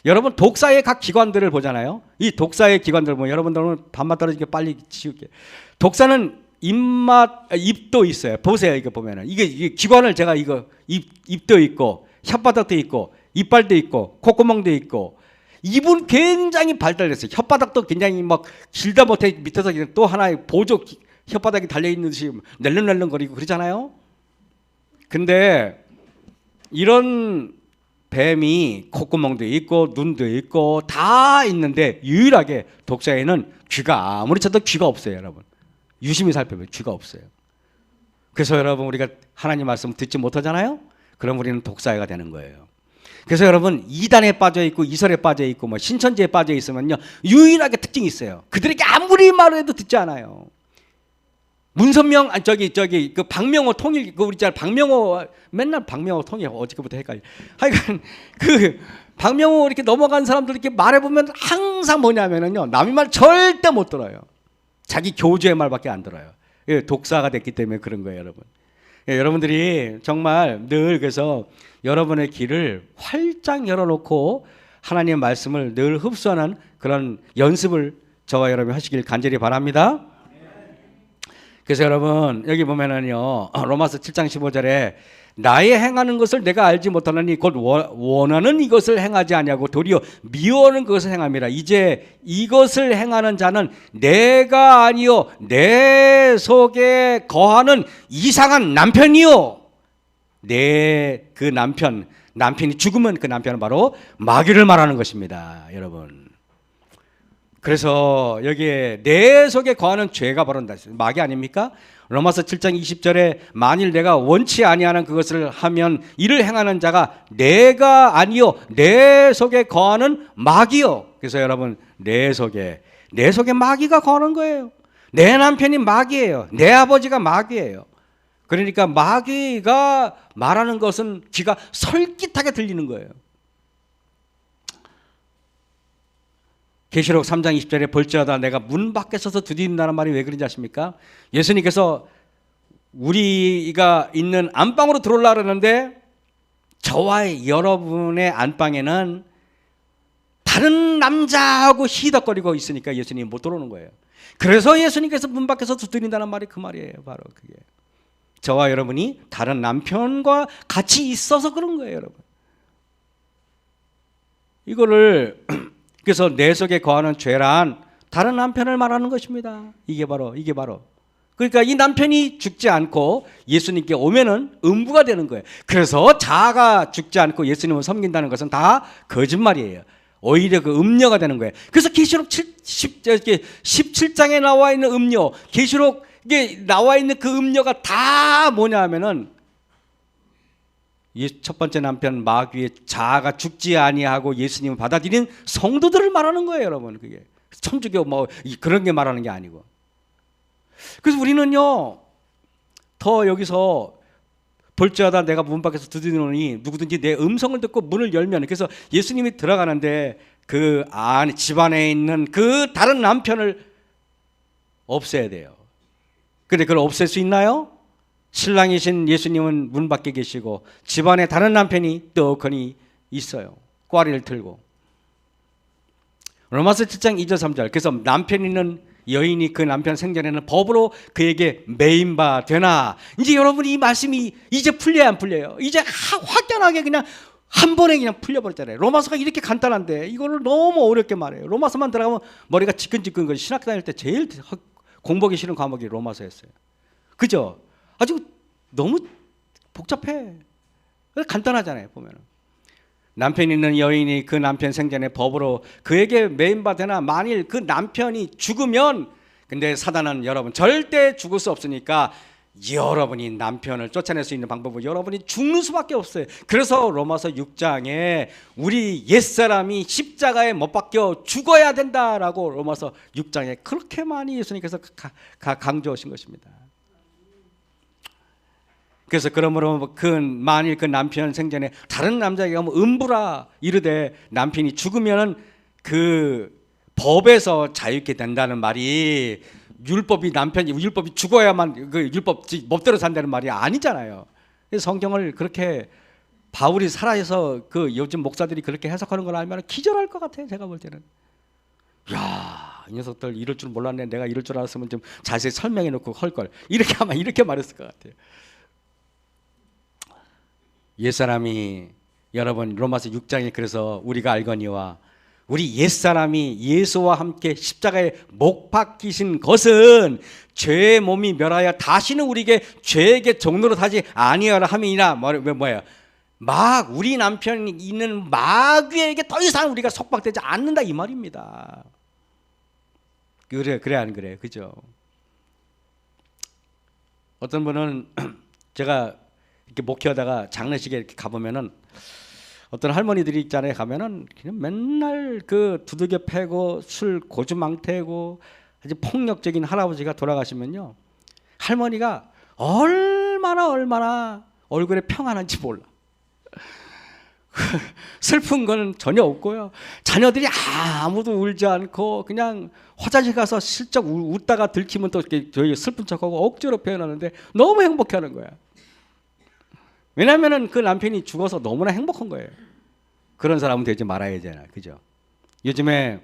여러분 독사의 각 기관들을 보잖아요. 이 독사의 기관들 보면 여러분들은 밥맛 떨어지게 빨리 치울게요. 독사는 입도 있어요. 보세요. 이거 보면은 이게 기관을 제가 입도 있고 혓바닥도 있고 이빨도 있고 콧구멍도 있고 입은 굉장히 발달됐어요. 혓바닥도 굉장히 막 길다 못해 밑에서 또 하나의 보조 혓바닥이 달려 있는 듯이 낼름낼름거리고 그러잖아요. 근데 이런 뱀이 콧구멍도 있고 눈도 있고 다 있는데 유일하게 독사에는 귀가 아무리 쳐도 귀가 없어요, 여러분. 유심히 살펴보면 귀가 없어요. 그래서 여러분 우리가 하나님 말씀 듣지 못하잖아요. 그럼 우리는 독사가 되는 거예요. 그래서 여러분 이단에 빠져 있고 이설에 빠져 있고 뭐 신천지에 빠져 있으면요 유일하게 특징이 있어요. 그들에게 아무리 말을 해도 듣지 않아요. 문선명 그 박명호 통일 그 우리 잘 박명호 맨날 박명호 통일 어저께부터 헷갈려. 하여간 그 박명호 이렇게 넘어간 사람들 이렇게 말해 보면 항상 뭐냐면은요 남의 말 절대 못 들어요. 자기 교주의 말밖에 안 들어요. 독사가 됐기 때문에 그런 거예요, 여러분. 여러분들이 정말 늘 그래서 여러분의 귀를 활짝 열어놓고 하나님의 말씀을 늘 흡수하는 그런 연습을 저와 여러분이 하시길 간절히 바랍니다. 그래서 여러분 여기 보면은요 로마서 7장 15절에 나의 행하는 것을 내가 알지 못하느니 곧 원하는 이것을 행하지 아니하고 도리어 미워하는 그것을 행함이라. 이제 이것을 행하는 자는 내가 아니요 내 속에 거하는 이상한 남편이요. 내 그 남편이 죽으면 그 남편은 바로 마귀를 말하는 것입니다, 여러분. 그래서 여기에 내 속에 거하는 죄가 바로 마귀 아닙니까? 로마서 7장 20절에 만일 내가 원치 아니하는 그것을 하면 이를 행하는 자가 내가 아니요 내 속에 거하는 마귀요. 그래서 여러분 내 속에 마귀가 거하는 거예요. 내 남편이 마귀예요. 내 아버지가 마귀예요. 그러니까 마귀가 말하는 것은 귀가 솔깃하게 들리는 거예요. 계시록 3장 20절에 볼지어다 내가 문 밖에 서서 두드린다는 말이 왜 그런지 아십니까? 예수님께서 우리가 있는 안방으로 들어오려고 그러는데 저와 여러분의 안방에는 다른 남자하고 희덕거리고 있으니까 예수님이 못 들어오는 거예요. 그래서 예수님께서 문 밖에서 두드린다는 말이 그 말이에요. 바로 그게. 저와 여러분이 다른 남편과 같이 있어서 그런 거예요, 여러분. 이거를 그래서 내 속에 거하는 죄란 다른 남편을 말하는 것입니다. 이게 바로 그러니까 이 남편이 죽지 않고 예수님께 오면은 음부가 되는 거예요. 그래서 자아가 죽지 않고 예수님을 섬긴다는 것은 다 거짓말이에요. 오히려 그 음녀가 되는 거예요. 그래서 계시록 17장에 나와 있는 음녀, 계시록에 나와 있는 그 음녀가 다 뭐냐 하면은 첫 번째 남편 마귀의 자아가 죽지 아니하고 예수님을 받아들인 성도들을 말하는 거예요, 여러분. 그게 천주교 뭐 그런 게 말하는 게 아니고. 그래서 우리는요 더 여기서 볼지어다 내가 문 밖에서 두드리노니 누구든지 내 음성을 듣고 문을 열면, 그래서 예수님이 들어가는데 그 안에 집 안에 있는 그 다른 남편을 없애야 돼요. 근데 그걸 없앨 수 있나요? 신랑이신 예수님은 문 밖에 계시고 집안에 다른 남편이 떡하니 있어요. 꽈리를 들고. 로마서 7장 2절 3절. 그래서 남편 있는 여인이 그 남편 생전에는 법으로 그에게 매인 바 되나. 이제 여러분이 이 말씀이 이제 풀려야 안 풀려요? 이제 확연하게 그냥 한 번에 그냥 풀려버렸잖아요. 로마서가 이렇게 간단한데 이거를 너무 어렵게 말해요. 로마서만 들어가면 머리가 지끈지끈 거지. 신학 다닐 때 제일 공부하기 싫은 과목이 로마서였어요. 그죠? 아주 너무 복잡해. 간단하잖아요, 보면은. 남편 있는 여인이 그 남편 생전에 법으로 그에게 매인 바 되나. 만일 그 남편이 죽으면, 근데 사단은 여러분 절대 죽을 수 없으니까 여러분이 남편을 쫓아낼 수 있는 방법은 여러분이 죽는 수밖에 없어요. 그래서 로마서 6장에 우리 옛사람이 십자가에 못 박혀 죽어야 된다라고 로마서 6장에 그렇게 많이 예수님께서 강조하신 것입니다. 그래서 그러므로 만일 그 남편 생전에 다른 남자에게 가면 음부라 이르되 남편이 죽으면 그 법에서 자유케 된다는 말이 율법이 죽어야만 그 율법 법대로 산다는 말이 아니잖아요. 성경을 그렇게 바울이 살아서 그 요즘 목사들이 그렇게 해석하는 걸 알면 기절할 것 같아요. 제가 볼 때는. 야, 이 녀석들 이럴 줄 몰랐네. 내가 이럴 줄 알았으면 좀 자세히 설명해 놓고 할 걸. 이렇게 말했을 것 같아요. 옛사람이 여러분 로마서 6장에 그래서 우리가 알거니와 우리 옛사람이 예수와 함께 십자가에 못 박히신 것은 죄의 몸이 멸하여 다시는 우리에게 죄에게 종로로 타지 아니하라 함이니라. 뭐예요? 우리 남편이 있는 마귀에게 더 이상 우리가 속박되지 않는다 이 말입니다. 그래 안 그래? 그죠? 어떤 분은 제가 이렇게 목회하다가 장례식에 이렇게 가보면은 어떤 할머니들이 있잖아요. 가면은 그냥 맨날 그 두들겨 패고 술 고주망태고 아주 폭력적인 할아버지가 돌아가시면요, 할머니가 얼마나 얼굴에 평안한지 몰라. 슬픈 건 전혀 없고요. 자녀들이 아무도 울지 않고 그냥 화장실 가서 슬쩍 웃다가 들키면 또 이렇게 슬픈 척하고 억지로 표현하는데 너무 행복해하는 거야. 왜냐하면 그 남편이 죽어서 너무나 행복한 거예요. 그런 사람은 되지 말아야 되잖아요. 그죠? 요즘에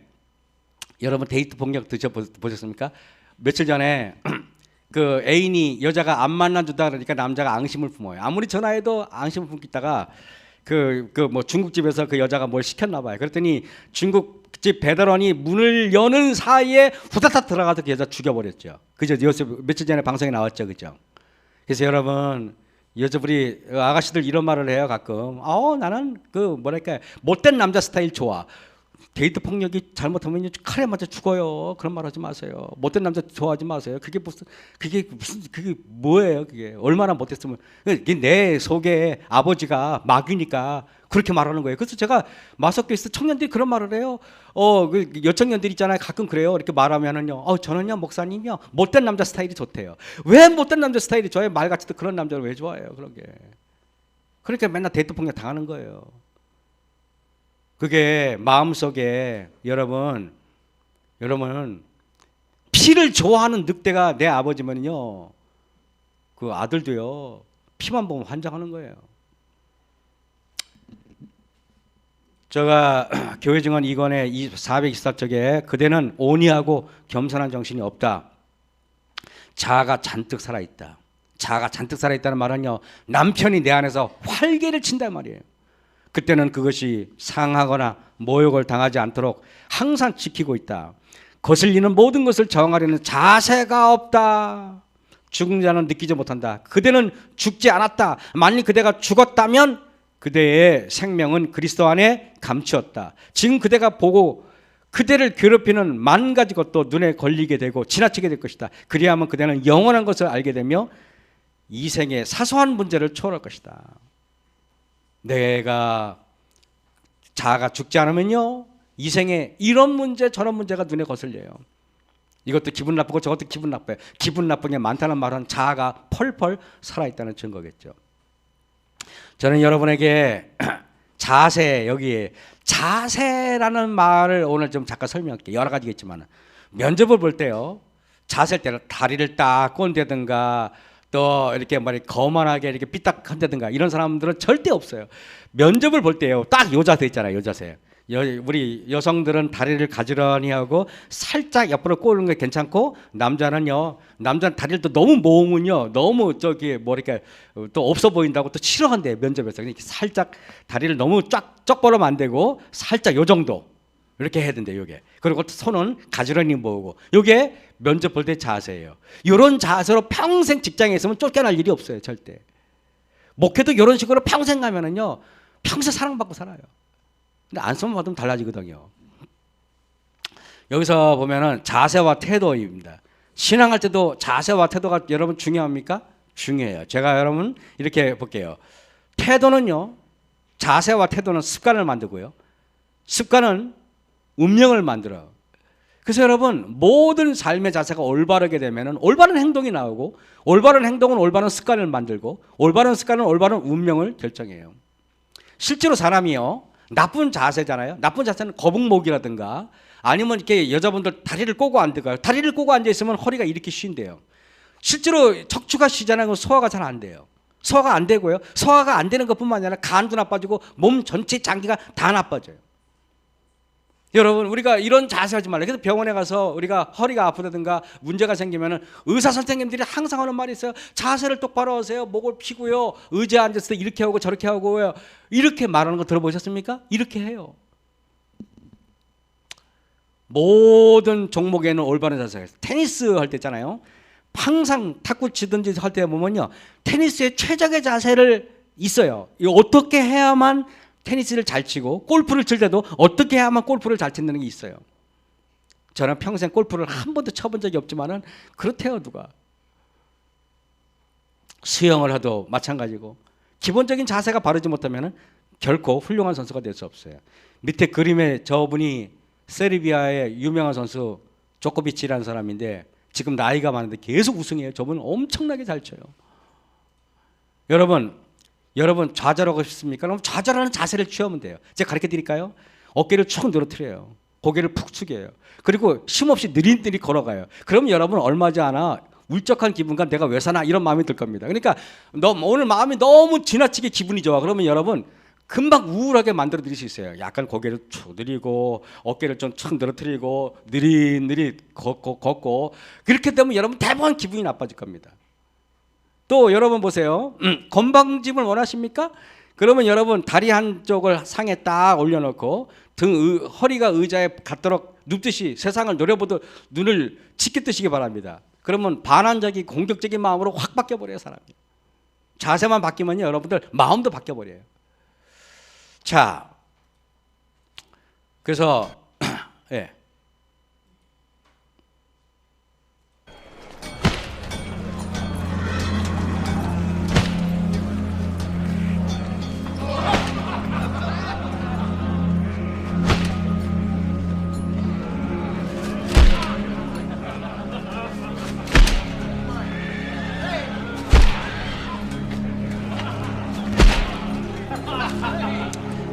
여러분 데이트 폭력 드셔보셨습니까? 며칠 전에 그 애인이 여자가 안 만나준다 그러니까 남자가 앙심을 품어요. 아무리 전화해도 앙심을 품기다가 그 뭐 중국집에서 그 여자가 뭘 시켰나 봐요. 그랬더니 중국집 배달원이 문을 여는 사이에 후다닥 들어가서 그 여자 죽여버렸죠. 그죠? 요새 며칠 전에 방송에 나왔죠, 그죠? 그래서 여러분, 요즘 우리 아가씨들 이런 말을 해요 가끔. 나는 그 뭐랄까 못된 남자 스타일 좋아. 데이트 폭력이 잘못하면 칼에 맞아 죽어요. 그런 말 하지 마세요. 못된 남자 좋아하지 마세요. 그게 뭐예요? 그게 얼마나 못됐으면. 이게 내 속에 아버지가 마귀니까 그렇게 말하는 거예요. 그래서 제가 마석교에서 청년들이 그런 말을 해요. 그 여청년들 있잖아요. 가끔 그래요. 이렇게 말하면은요. 저는요 목사님이요 못된 남자 스타일이 좋대요. 왜 못된 남자 스타일이 좋아요? 말같이도 그런 남자를 왜 좋아해요? 그런 게. 그러니까 맨날 데이트 폭력 당하는 거예요. 그게 마음속에 여러분 피를 좋아하는 늑대가 내 아버지면요 그 아들도요 피만 보면 환장하는 거예요. 제가 교회 증언 2권의 424쪽에 그대는 온유하고 겸손한 정신이 없다. 자아가 잔뜩 살아있다. 자아가 잔뜩 살아있다는 말은요 남편이 내 안에서 활개를 친단 말이에요. 그때는 그것이 상하거나 모욕을 당하지 않도록 항상 지키고 있다. 거슬리는 모든 것을 저항하려는 자세가 없다. 죽은 자는 느끼지 못한다. 그대는 죽지 않았다. 만일 그대가 죽었다면 그대의 생명은 그리스도 안에 감추었다. 지금 그대가 보고 그대를 괴롭히는 만 가지 것도 눈에 걸리게 되고 지나치게 될 것이다. 그리하면 그대는 영원한 것을 알게 되며 이 생의 사소한 문제를 초월할 것이다. 내가 자아가 죽지 않으면요 이 생에 이런 문제 저런 문제가 눈에 거슬려요. 이것도 기분 나쁘고 저것도 기분 나빠요. 기분 나쁜 게 많다는 말은 자아가 펄펄 살아있다는 증거겠죠. 저는 여러분에게 자세, 여기에 자세라는 말을 오늘 좀 잠깐 설명할게요. 여러 가지겠지만 면접을 볼 때요 자세일 때는 다리를 딱 꼰대든가 또 이렇게 거만하게 이렇게 삐딱한다든가 이런 사람들은 절대 없어요. 면접을 볼 때요 딱 요 자세 있잖아요. 요 자세. 우리 여성들은 다리를 가지런히 하고 살짝 옆으로 꼬는 게 괜찮고 남자는 다리를 또 너무 모으면요 너무 뭐랄까 또 없어 보인다고 또 싫어한대요. 면접에서. 그러니까 살짝 다리를 너무 쩍 벌으면 안 되고 살짝 요 정도 이렇게 해야 된대요. 요게. 그리고 손은 가지런히 모으고 요게 면접 볼 때 자세예요. 이런 자세로 평생 직장에 있으면 쫓겨날 일이 없어요. 절대. 목회도 이런 식으로 평생 가면은요 평생 사랑받고 살아요. 근데 안 쓰면 받으면 달라지거든요. 여기서 보면은 자세와 태도입니다. 신앙할 때도 자세와 태도가 여러분 중요합니까? 중요해요. 제가 여러분 이렇게 볼게요. 태도는요 자세와 태도는 습관을 만들고요 습관은 운명을 만들어요. 그래서 여러분 모든 삶의 자세가 올바르게 되면은 올바른 행동이 나오고 올바른 행동은 올바른 습관을 만들고 올바른 습관은 올바른 운명을 결정해요. 실제로 사람이요 나쁜 자세잖아요. 나쁜 자세는 거북목이라든가 아니면 이렇게 여자분들 다리를 꼬고 앉아요. 다리를 꼬고 앉아 있으면 허리가 이렇게 쉰대요. 실제로 척추가 쉬잖아요. 소화가 잘 안 돼요. 소화가 안 되고요. 소화가 안 되는 것뿐만 아니라 간도 나빠지고 몸 전체 장기가 다 나빠져요. 여러분 우리가 이런 자세 하지 말아요. 그래서 병원에 가서 우리가 허리가 아프다든가 문제가 생기면은 의사 선생님들이 항상 하는 말이 있어요. 자세를 똑바로 하세요. 목을 피고요. 의자에 앉았을 때 이렇게 하고 저렇게 하고요. 이렇게 말하는 거 들어보셨습니까? 이렇게 해요. 모든 종목에는 올바른 자세가 있어요. 테니스 할 때 있잖아요. 항상 탁구 치든지 할 때 보면요. 테니스의 최적의 자세를 있어요. 이거 어떻게 해야만 테니스를 잘 치고 골프를 칠 때도 어떻게 해야만 골프를 잘 치는 게 있어요. 저는 평생 골프를 한 번도 쳐본 적이 없지만은 그렇대요. 누가. 수영을 해도 마찬가지고 기본적인 자세가 바르지 못하면은 결코 훌륭한 선수가 될 수 없어요. 밑에 그림에 저분이 세르비아의 유명한 선수 조코비치라는 사람인데 지금 나이가 많은데 계속 우승해요. 저분은 엄청나게 잘 쳐요. 여러분 좌절하고 싶습니까? 그럼 좌절하는 자세를 취하면 돼요. 제가 가르쳐 드릴까요? 어깨를 축 늘어뜨려요. 고개를 푹 숙여요. 그리고 쉼없이 느릿느릿 걸어가요. 그럼 여러분 얼마지 않아 울적한 기분과 내가 왜 사나 이런 마음이 들 겁니다. 그러니까 오늘 마음이 너무 지나치게 기분이 좋아. 그러면 여러분 금방 우울하게 만들어 드릴 수 있어요. 약간 고개를 축들이고 어깨를 좀 척 늘어뜨리고 느릿느릿 걷고 그렇게 되면 여러분 대부분 기분이 나빠질 겁니다. 또 여러분 보세요. 건방짐을 원하십니까? 그러면 여러분 다리 한쪽을 상에 딱 올려놓고 허리가 의자에 갖도록 눕듯이 세상을 노려보듯 눈을 치켜뜨시기 바랍니다. 그러면 반환적인 공격적인 마음으로 확 바뀌어버려요. 사람이. 자세만 바뀌면요 여러분들 마음도 바뀌어버려요. 자, 그래서 예.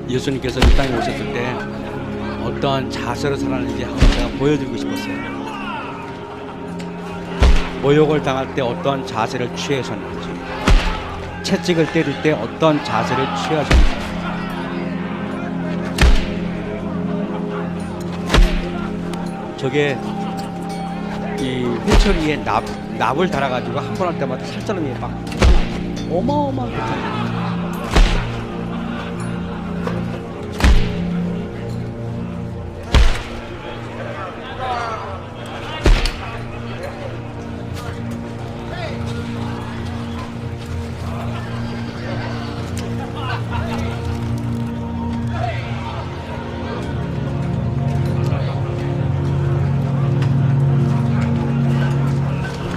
예수님께서 이 땅에 오셨을 때 어떠한 자세로 살았는지 한번 제가 보여드리고 싶었어요. 모욕을 당할 때 어떠한 자세를 취하셨는지, 채찍을 때릴 때 어떠한 자세를 취하셨는지. 저게 이 회초리에 납을 달아가지고 한 번 할 때마다 살짝은 막 어마어마하게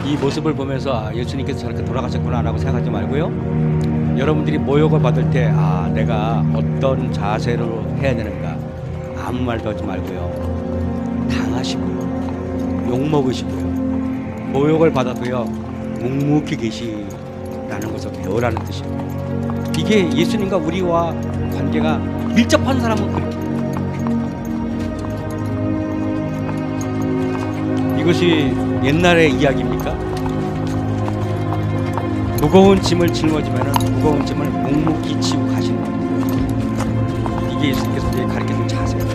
이 모습을 보면서 예수님께서 저렇게 돌아가셨구나 라고 생각하지 말고요, 여러분들이 모욕을 받을 때 내가 어떤 자세로 해야 되는가 아무 말도 하지 말고요, 당하시고요, 욕먹으시고요, 모욕을 받아도요 묵묵히 계시라는 것을 배우라는 뜻입니다. 이게 예수님과 우리와 관계가 밀접한 사람은 그렇게 이것이 옛날의 이야기입니까? 무거운 짐을 짊어지면 무거운 짐을 묵묵히 지고 가시는 겁니다. 이게 예수님께서 우리에게 가르쳐준 자세예요.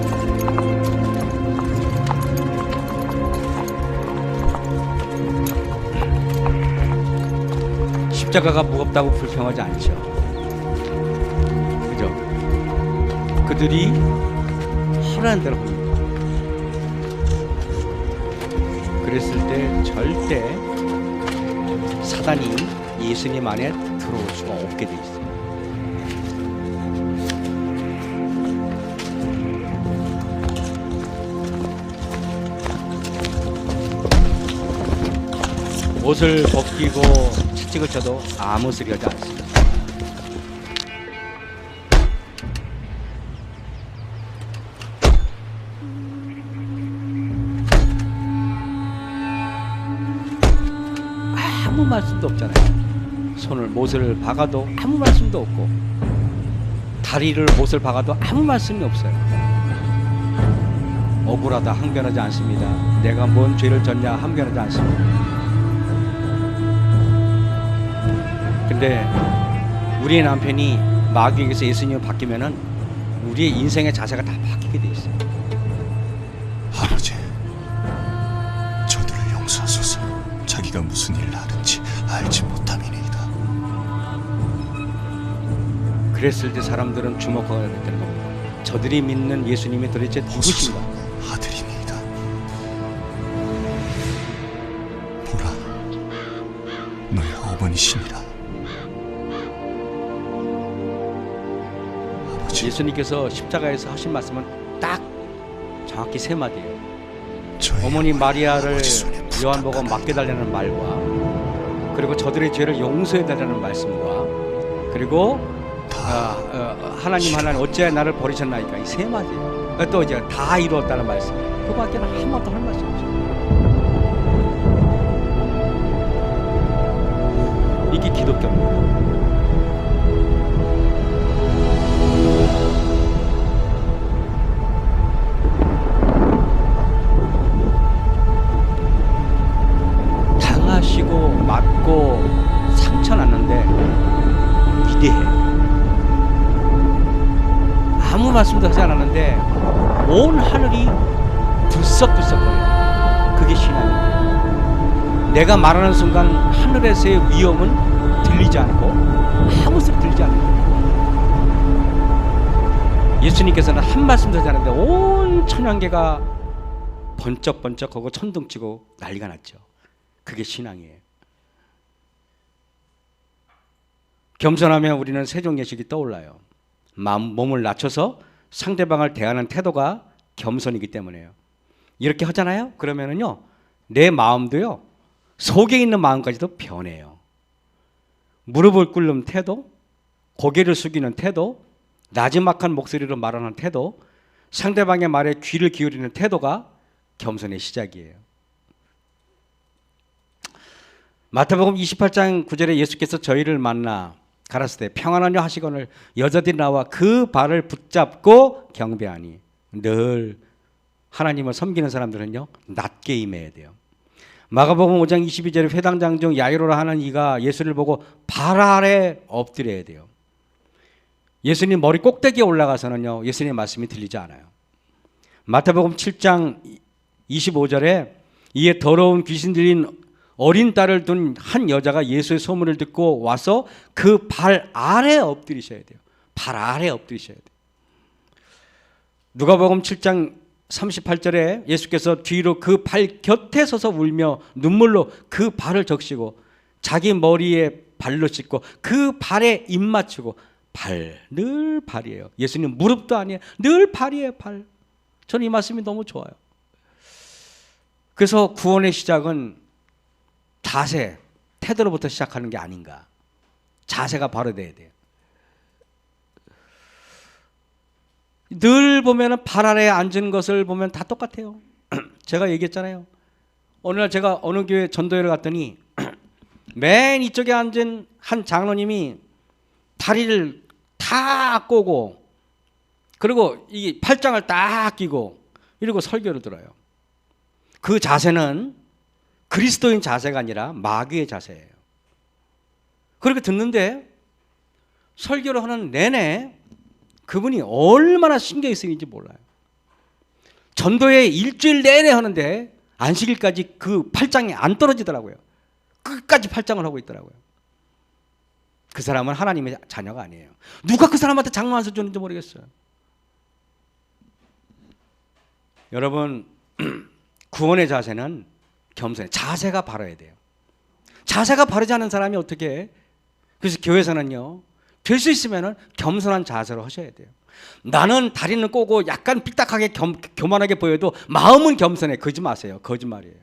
십자가가 무겁다고 불평하지 않죠. 그죠? 그들이 하라는 대로 합니다. 그랬을 때 절대 사단이 예수님 안에 들어올 수가 없게 돼 있어요. 옷을 벗기고 채찍을 쳐도 아무 소리 하지 않습니다. 아무 말씀도 없잖아요. 못을 박아도 아무 말씀도 없고, 다리를 못을 박아도 아무 말씀이 없어요. 억울하다 항변하지 않습니다. 내가 뭔 죄를 졌냐 항변하지 않습니다. 근데 우리의 남편이 마귀에게서 예수님을 바뀌면은 우리의 인생의 자세가 다 바뀌게 돼 있어요.
아버지, 저들을 용서하소서. 자기가 무슨 일을 하는지 알지 못함이니이다.
그랬을 때 사람들은 주목하게 되는 겁니다. 저들이 믿는 예수님이 도대체 누구신가?
아들이니이다. 보라, 너의 어머니시니라. 아버지,
예수님께서 십자가에서 하신 말씀은 딱 정확히 세 마디예요. 어머니 마리아를 요한복음 맡게 달라는 말과, 그리고 저들의 죄를 용서해 달라는 말씀과, 그리고 하나님 어찌하여 나를 버리셨나이까, 이 세 마디예요. 또 이제 다 이루었다는 말씀, 그밖에는 한마디도 할 말씀 없어요. 이게 기독교입니다. 당하시고 맞고 상처 났는데 위대해. 말씀도 하지 않았는데 온 하늘이 들썩들썩거려요. 그게 신앙이에요. 내가 말하는 순간 하늘에서의 위엄은 들리지 않고 아무 소리 들리지 않아요. 예수님께서는 한 말씀도 하지 않았는데 온 천양계가 번쩍번쩍하고 천둥치고 난리가 났죠. 그게 신앙이에요. 겸손하면 우리는 세종예식이 떠올라요. 몸을 낮춰서 상대방을 대하는 태도가 겸손이기 때문에요. 이렇게 하잖아요. 그러면은요, 내 마음도요, 속에 있는 마음까지도 변해요. 무릎을 꿇는 태도, 고개를 숙이는 태도, 나지막한 목소리로 말하는 태도, 상대방의 말에 귀를 기울이는 태도가 겸손의 시작이에요. 마태복음 28장 9절에 예수께서 저희를 만나 가라사대 평안하냐 하시거늘 여자들이 나와 그 발을 붙잡고 경배하니. 늘 하나님을 섬기는 사람들은요, 낮게 임해야 돼요. 마가복음 5장 22절에 회당장 중 야이로라 하는 이가 예수를 보고 발 아래 엎드려야 돼요. 예수님 머리 꼭대기에 올라가서는요, 예수님의 말씀이 들리지 않아요. 마태복음 7장 25절에 이에 더러운 귀신 들린 어린 딸을 둔 한 여자가 예수의 소문을 듣고 와서 그 발 아래 엎드리셔야 돼요. 발 아래 엎드리셔야 돼요. 누가복음 7장 38절에 예수께서 뒤로 그 발 곁에 서서 울며 눈물로 그 발을 적시고 자기 머리에 발로 씻고 그 발에 입 맞추고. 늘 발이에요. 예수님 무릎도 아니에요. 늘 발이에요. 발. 저는 이 말씀이 너무 좋아요. 그래서 구원의 시작은 자세, 태도로부터 시작하는 게 아닌가. 자세가 바로 돼야 돼요. 늘 보면 발 아래에 앉은 것을 보면 다 똑같아요. 제가 얘기했잖아요. 어느 날 제가 어느 교회 전도회를 갔더니 맨 이쪽에 앉은 한 장로님이 다리를 다 꼬고 그리고 이 팔짱을 딱 끼고 이러고 설교를 들어요. 그 자세는 그리스도인 자세가 아니라 마귀의 자세예요. 그렇게 듣는데 설교를 하는 내내 그분이 얼마나 신경이 쓰이는지 몰라요. 전도회 일주일 내내 하는데 안식일까지 그 팔짱이 안 떨어지더라고요. 끝까지 팔짱을 하고 있더라고요. 그 사람은 하나님의 자녀가 아니에요. 누가 그 사람한테 장난을 줬는지 모르겠어요. 여러분, 구원의 자세는 겸손해. 자세가 바라야 돼요. 자세가 바르지 않은 사람이 어떻게 해? 그래서 교회에서는요, 될 수 있으면 겸손한 자세로 하셔야 돼요. 나는 다리는 꼬고 약간 삐딱하게 교만하게 보여도 마음은 겸손해. 그러지 마세요. 거짓말이에요.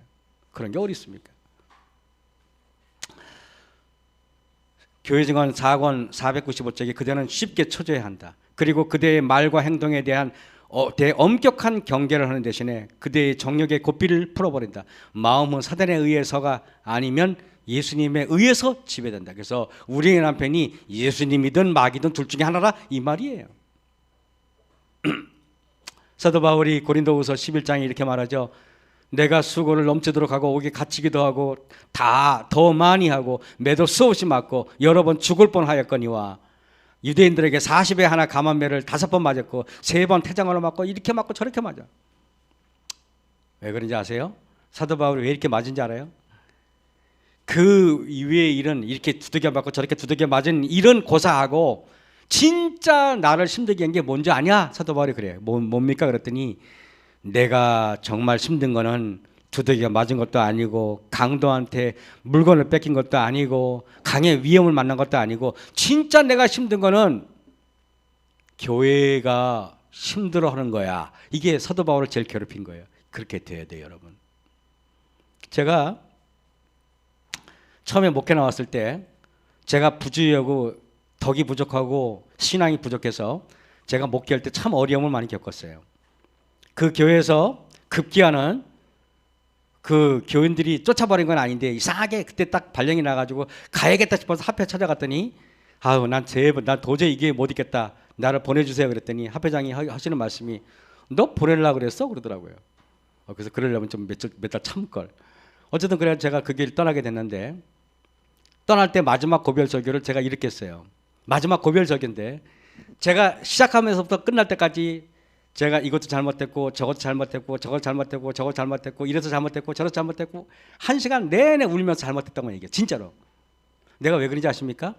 그런 게 어디 있습니까? 교회증언 4권 495쪽에 그대는 쉽게 처져야 한다. 그리고 그대의 말과 행동에 대한 엄격한 경계를 하는 대신에 그대의 정욕의 고삐를 풀어버린다. 마음은 사단에 의해서가 아니면 예수님에 의해서 지배된다. 그래서 우리의 남편이 예수님이든 마귀든 둘 중에 하나라 이 말이에요. 사도 바울이 고린도후서 11장에 이렇게 말하죠. 내가 수고를 넘치도록 하고 옥에 갇히기도 하고 다 더 많이 하고 매도 수없이 맞고 여러 번 죽을 뻔하였거니와 유대인들에게 40에 하나 감한매를 5번 맞았고 3번 태장으로 맞고 이렇게 맞고 저렇게 맞아. 왜 그런지 아세요? 사도 바울이 왜 이렇게 맞은지 알아요? 그 이외의 일은 이렇게 두들겨 맞고 저렇게 두들겨 맞은 이런 고사하고 진짜 나를 힘들게 한 게 뭔지 아냐? 사도 바울이 그래요. 뭡니까? 그랬더니 내가 정말 힘든 거는 두들겨 맞은 것도 아니고 강도한테 물건을 뺏긴 것도 아니고 강의 위험을 만난 것도 아니고 진짜 내가 힘든 거는 교회가 힘들어하는 거야. 이게 사도 바울을 제일 괴롭힌 거예요. 그렇게 돼야 돼요, 여러분. 제가 처음에 목회 나왔을 때 제가 부주의하고 덕이 부족하고 신앙이 부족해서 제가 목회할 때 참 어려움을 많이 겪었어요. 그 교회에서 급기야는 그 교인들이 쫓아버린 건 아닌데 이상하게 그때 딱 발령이 나가지고 가야겠다 싶어서 합회 찾아갔더니 아우 난 도저히 이게 못 있겠다. 나를 보내주세요. 그랬더니 합회장이 하시는 말씀이 너 보내려고 그랬어? 그러더라고요. 그래서 그러려면 좀 몇 달 참걸. 어쨌든 그래서 제가 그 길 떠나게 됐는데 떠날 때 마지막 고별 설교를 제가 이렇게 했어요. 마지막 고별 설교인데 제가 시작하면서부터 끝날 때까지 제가 이것도 잘못됐고 저것도 잘못됐고 저것도 잘못됐고 저것도 잘못됐고 이래서 잘못됐고 저래서 잘못됐고 1시간 내내 울면서 잘못됐다고 얘기해요. 진짜로. 내가 왜 그런지 아십니까?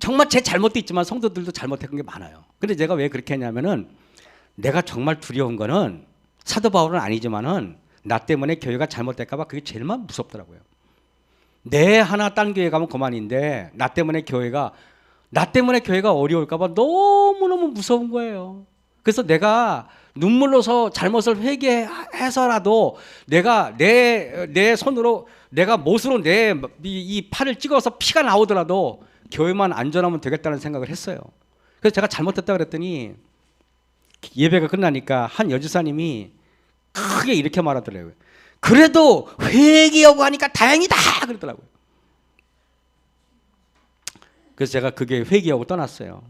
정말 제 잘못도 있지만 성도들도 잘못한 게 많아요. 근데 제가 왜 그렇게 했냐면은 내가 정말 두려운 거는 사도 바울은 아니지만은 나 때문에 교회가 잘못될까 봐 그게 제일 무섭더라고요. 내 하나 딴 교회 가면 그만인데 나 때문에 교회가 어려울까 봐 너무너무 무서운 거예요. 그래서 내가 눈물로서 잘못을 회개해서라도 내가 내 손으로 내가 못으로 내 이 팔을 찍어서 피가 나오더라도 교회만 안전하면 되겠다는 생각을 했어요. 그래서 제가 잘못했다 그랬더니 예배가 끝나니까 한 여지사님이 크게 이렇게 말하더라고요. 그래도 회개하고 하니까 다행이다 그러더라고요. 그래서 제가 그게 회개하고 떠났어요.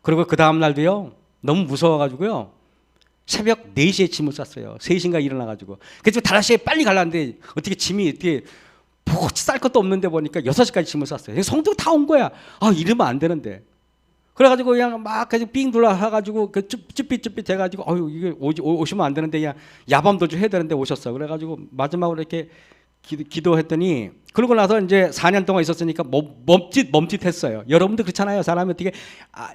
그리고 그 다음 날도요. 너무 무서워가지고요. 새벽 4시에 짐을 쌌어요. 3시인가 일어나가지고. 그래서 5시에 빨리 가려는데 어떻게 짐이 어떻게 쌀 것도 없는데 보니까 6시까지 짐을 쌌어요. 성도가 다 온 거야. 아, 이러면 안 되는데. 그래가지고 그냥 막 계속 삥 둘러가지고 그 쭈삣쭈삣 해가지고 이게 오시면 안 되는데 그냥 야밤도주 해야 되는데 오셨어. 그래가지고 마지막으로 이렇게 기도했더니 그러고 나서 이제 4년 동안 있었으니까 멈칫했어요. 여러분도 그렇잖아요. 사람이 어떻게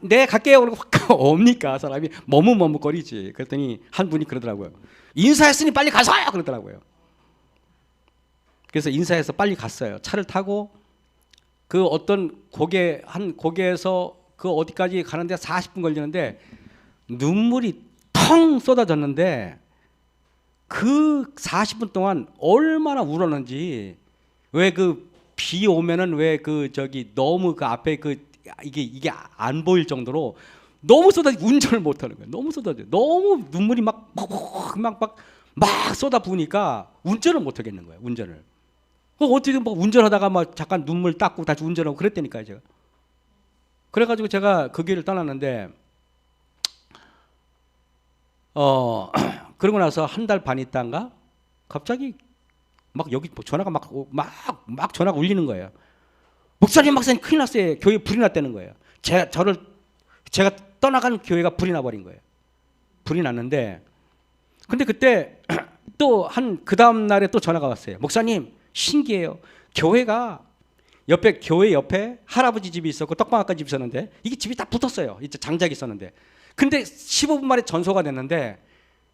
네 갈게요. 그러고 확 옵니까? 사람이 머뭇거리지. 그랬더니 한 분이 그러더라고요. 인사했으니 빨리 가서요. 그러더라고요. 그래서 인사해서 빨리 갔어요. 차를 타고 그 어떤 고개에서 그 어디까지 가는데 40분 걸리는데 눈물이 텅 쏟아졌는데 그 40분 동안 얼마나 울었는지. 왜 그 비 오면은 왜 그 저기 너무 그 앞에 그 이게 안 보일 정도로 너무 쏟아지고 운전을 못 하는 거예요. 너무 쏟아져. 너무 눈물이 막 쏟아 부으니까 운전을 못 하겠는 거예요. 운전을. 어떻게 뭐 운전하다가 막 잠깐 눈물 닦고 다시 운전하고 그랬다니까요, 제가. 그래가지고 제가 그 길을 떠났는데 그러고 나서 한 달 반 있다가 갑자기 막 여기 전화가 막 전화가 울리는 거예요. 목사님 큰일 났어요. 교회 불이 났다는 거예요. 제가 떠나간 교회가 불이 나버린 거예요. 불이 났는데 근데 그때 또 그 다음 날에 또 전화가 왔어요. 목사님 신기해요. 교회 옆에 할아버지 집이 있었고 떡방아까 집이 있었는데 이게 집이 다 붙었어요. 이제 장작이 있었는데 근데 15분 만에 전소가 됐는데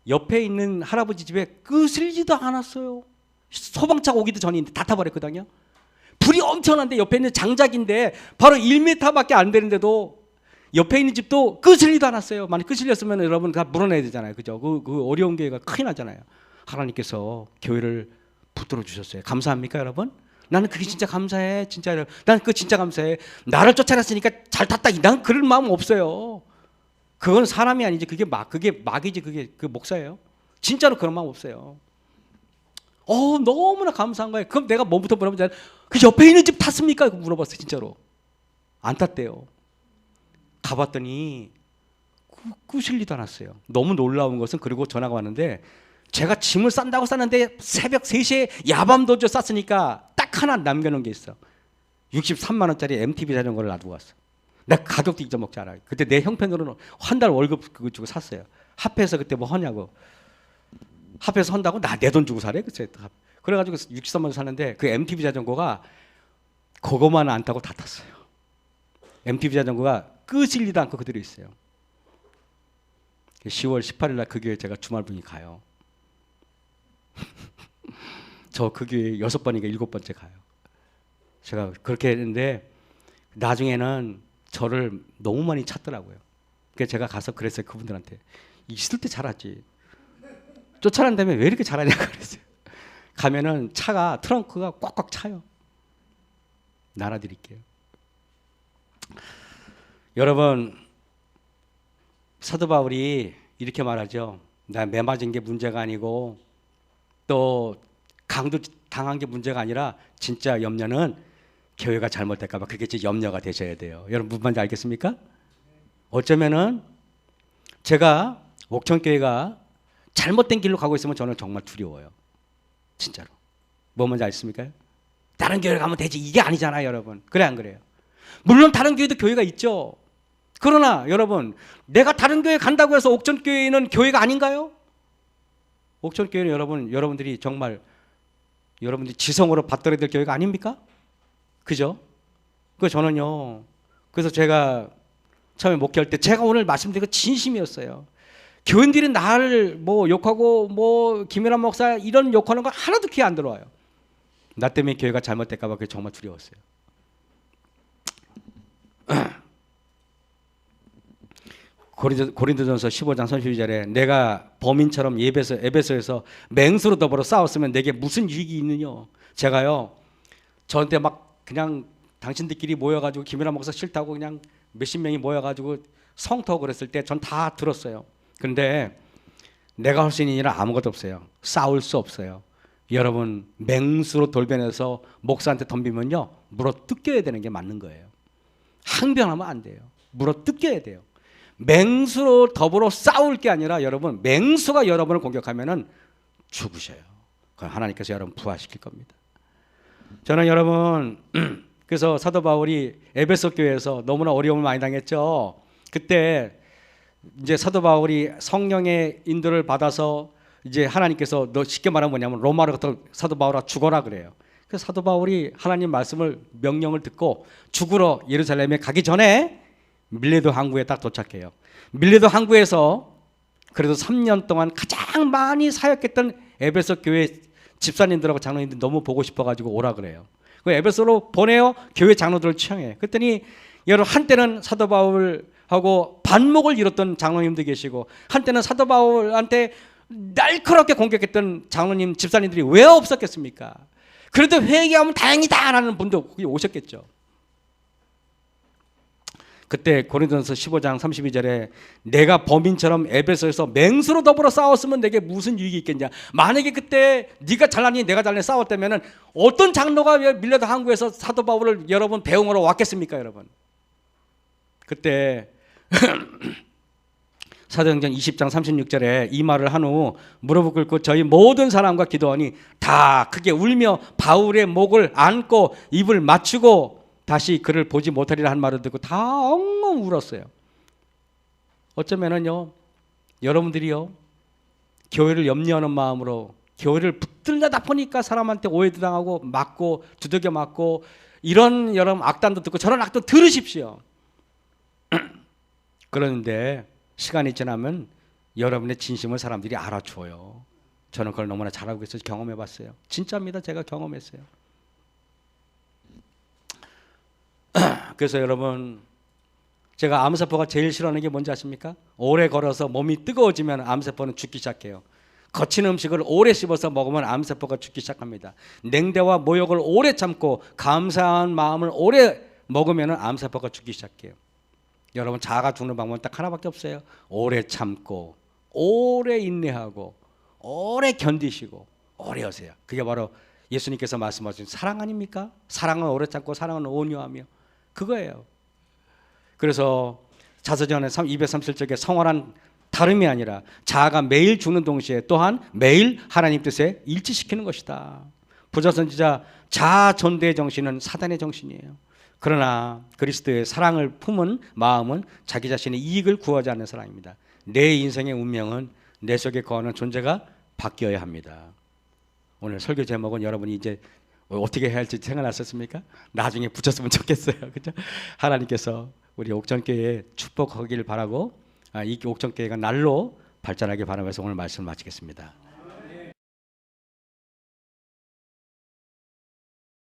옆에 있는 할아버지 집에 끄슬리지도 않았어요. 소방차가 오기도 전인데 다 타버렸거든요. 불이 엄청난데 옆에 있는 장작인데 바로 1m밖에 안 되는데도 옆에 있는 집도 끄슬리도 않았어요. 만약 끄슬렸으면 여러분 다 물어내야 되잖아요. 그죠? 그 어려운 교회가 큰일 나잖아요. 하나님께서 교회를 붙들어 주셨어요. 감사합니까, 여러분? 나는 그게 진짜 감사해. 진짜 난 그거 진짜 감사해. 나를 쫓아냈으니까 잘 탔다. 난 그럴 마음 없어요. 그건 사람이 아니지. 그게 막이지. 그게 그 목사예요. 진짜로 그런 마음 없어요. 너무나 감사한 거예요. 그럼 내가 뭐부터 물어보면 그 옆에 있는 집 탔습니까? 물어봤어요. 진짜로. 안 탔대요. 가봤더니 끄실리도 않았어요. 너무 놀라운 것은 그리고 전화가 왔는데 제가 짐을 싼다고 쌌는데 새벽 3시에 야밤도주 쌌으니까 딱 하나 남겨놓은 게 있어. 63만 원짜리 MTB 자전거를 놔두고 왔어. 내가 가격도 잊어먹지 않아요. 그때 내 형편으로는 한 달 월급 그거 주고 샀어요. 합해서 그때 뭐 하냐고. 합해서 한다고 내 돈 주고 사래? 그래가지고 63만 원 샀는데 그 MTB 자전거가 그거만 안 타고 다 탔어요. MTB 자전거가 끄질리도 않고 그대로 있어요. 10월 18일 날 그 교회 제가 주말분이 가요. 저 그 교회 6번인가 7번째 가요. 제가 그렇게 했는데 나중에는 저를 너무 많이 찾더라고요. 그래서 제가 가서 그랬어요. 그분들한테 있을 때 잘하지. 쫓아난 다음에 왜 이렇게 잘하냐고 그랬어요. 가면은 차가 트렁크가 꽉꽉 차요. 나눠드릴게요. 여러분 사도 바울이 이렇게 말하죠. 나 매 맞은 게 문제가 아니고 또 강도 당한 게 문제가 아니라 진짜 염려는 교회가 잘못될까 봐 그게 제 염려가 되셔야 돼요. 여러분 무슨 말인지 알겠습니까? 어쩌면은 제가 옥천교회가 잘못된 길로 가고 있으면 저는 정말 두려워요. 진짜로. 뭐 뭔지 아십니까? 다른 교회 가면 되지. 이게 아니잖아요, 여러분. 그래 안 그래요? 물론 다른 교회도 교회가 있죠. 그러나 여러분, 내가 다른 교회 간다고 해서 옥천교회는 교회가 아닌가요? 옥천교회는 여러분들이 정말 여러분들이 지성으로 받들어야 될 교회가 아닙니까? 그죠? 그 저는요, 그래서 제가 처음에 목회할 때 제가 오늘 말씀드린 거 진심이었어요. 교인들이 나를 뭐 욕하고 뭐 김연아 목사 이런 욕하는 거 하나도 귀에 안 들어와요. 나 때문에 교회가 잘못될까 봐 그게 정말 두려웠어요. 고린도전서 15장 32절에 내가 범인처럼 에베소에서 맹수로 더불어 싸웠으면 내게 무슨 유익이 있느냐. 제가요, 저한테 막 그냥 당신들끼리 모여가지고 김연아 목사 싫다고 그냥 몇십 명이 모여가지고 성토하고 그랬을 때 전 다 들었어요. 그런데 내가 할 수 있는 일은 아무것도 없어요. 싸울 수 없어요. 여러분, 맹수로 돌변해서 목사한테 덤비면요, 물어 뜯겨야 되는 게 맞는 거예요. 항변하면 안 돼요. 물어 뜯겨야 돼요. 맹수로 더불어 싸울 게 아니라 여러분, 맹수가 여러분을 공격하면은 죽으셔요. 그럼 하나님께서 여러분 부활시킬 겁니다. 저는 여러분, 그래서 사도 바울이 에베소 교회에서 너무나 어려움을 많이 당했죠. 그때 이제 사도 바울이 성령의 인도를 받아서 이제 하나님께서 너 쉽게 말하면 뭐냐면 로마로부터 사도 바울아 죽어라 그래요. 그래서 사도 바울이 하나님 말씀을 명령을 듣고 죽으러 예루살렘에 가기 전에 밀레도 항구에 딱 도착해요. 밀레도 항구에서 그래도 3년 동안 가장 많이 사역했던 에베소 교회 집사님들하고 장로님들 너무 보고 싶어가지고 오라 그래요. 그 에베소로 보내요. 교회 장로들을 취향해. 그랬더니 여러분, 한때는 사도 바울하고 반목을 이뤘던 장로님도 계시고 한때는 사도 바울한테 날카롭게 공격했던 장로님 집사님들이 왜 없었겠습니까? 그래도 회개하면 다행이다 라는 분도 거기 오셨겠죠. 그때 고린도전서 15장 32절에 내가 범인처럼 에베소에서 맹수로 더불어 싸웠으면 내게 무슨 유익이 있겠냐. 만약에 그때 네가 잘나니 내가 잘나니 싸웠다면 어떤 장로가 밀레도 항구에서 사도 바울을 여러분 배웅하러 왔겠습니까 여러분? 그때 사도행전 20장 36절에 이 말을 한 후 무릎을 꿇고 저희 모든 사람과 기도하니 다 크게 울며 바울의 목을 안고 입을 맞추고 다시 그를 보지 못하리라 한 말을 듣고 다 엉엉 울었어요. 어쩌면은요, 여러분들이요, 교회를 염려하는 마음으로 교회를 붙들려다 보니까 사람한테 오해도 당하고 맞고 두들겨 맞고 이런 여러분 악단도 듣고 저런 악도 들으십시오. 그런데 시간이 지나면 여러분의 진심을 사람들이 알아줘요. 저는 그걸 너무나 잘하고 있어서 경험해봤어요. 진짜입니다. 제가 경험했어요. 그래서 여러분, 제가 암세포가 제일 싫어하는 게 뭔지 아십니까? 오래 걸어서 몸이 뜨거워지면 암세포는 죽기 시작해요. 거친 음식을 오래 씹어서 먹으면 암세포가 죽기 시작합니다. 냉대와 모욕을 오래 참고 감사한 마음을 오래 먹으면 암세포가 죽기 시작해요. 여러분, 자아가 죽는 방법은 딱 하나밖에 없어요. 오래 참고 오래 인내하고 오래 견디시고 오래 하세요. 그게 바로 예수님께서 말씀하신 사랑 아닙니까? 사랑은 오래 참고 사랑은 온유하며 그거예요. 그래서 자서전에 237쪽에 성화란 다름이 아니라 자아가 매일 죽는 동시에 또한 매일 하나님 뜻에 일치시키는 것이다. 부자 선지자 자아 존대의 정신은 사단의 정신이에요. 그러나 그리스도의 사랑을 품은 마음은 자기 자신의 이익을 구하지 않는 사랑입니다. 내 인생의 운명은 내 속에 거하는 존재가 바뀌어야 합니다. 오늘 설교 제목은 여러분이 이제 어떻게 해야 할지 생각났었습니까? 나중에 붙였으면 좋겠어요. 그렇죠? 하나님께서 우리 옥천교회에 축복하기를 바라고 이 옥천교회가 날로 발전하길 바라면서 오늘 말씀을 마치겠습니다.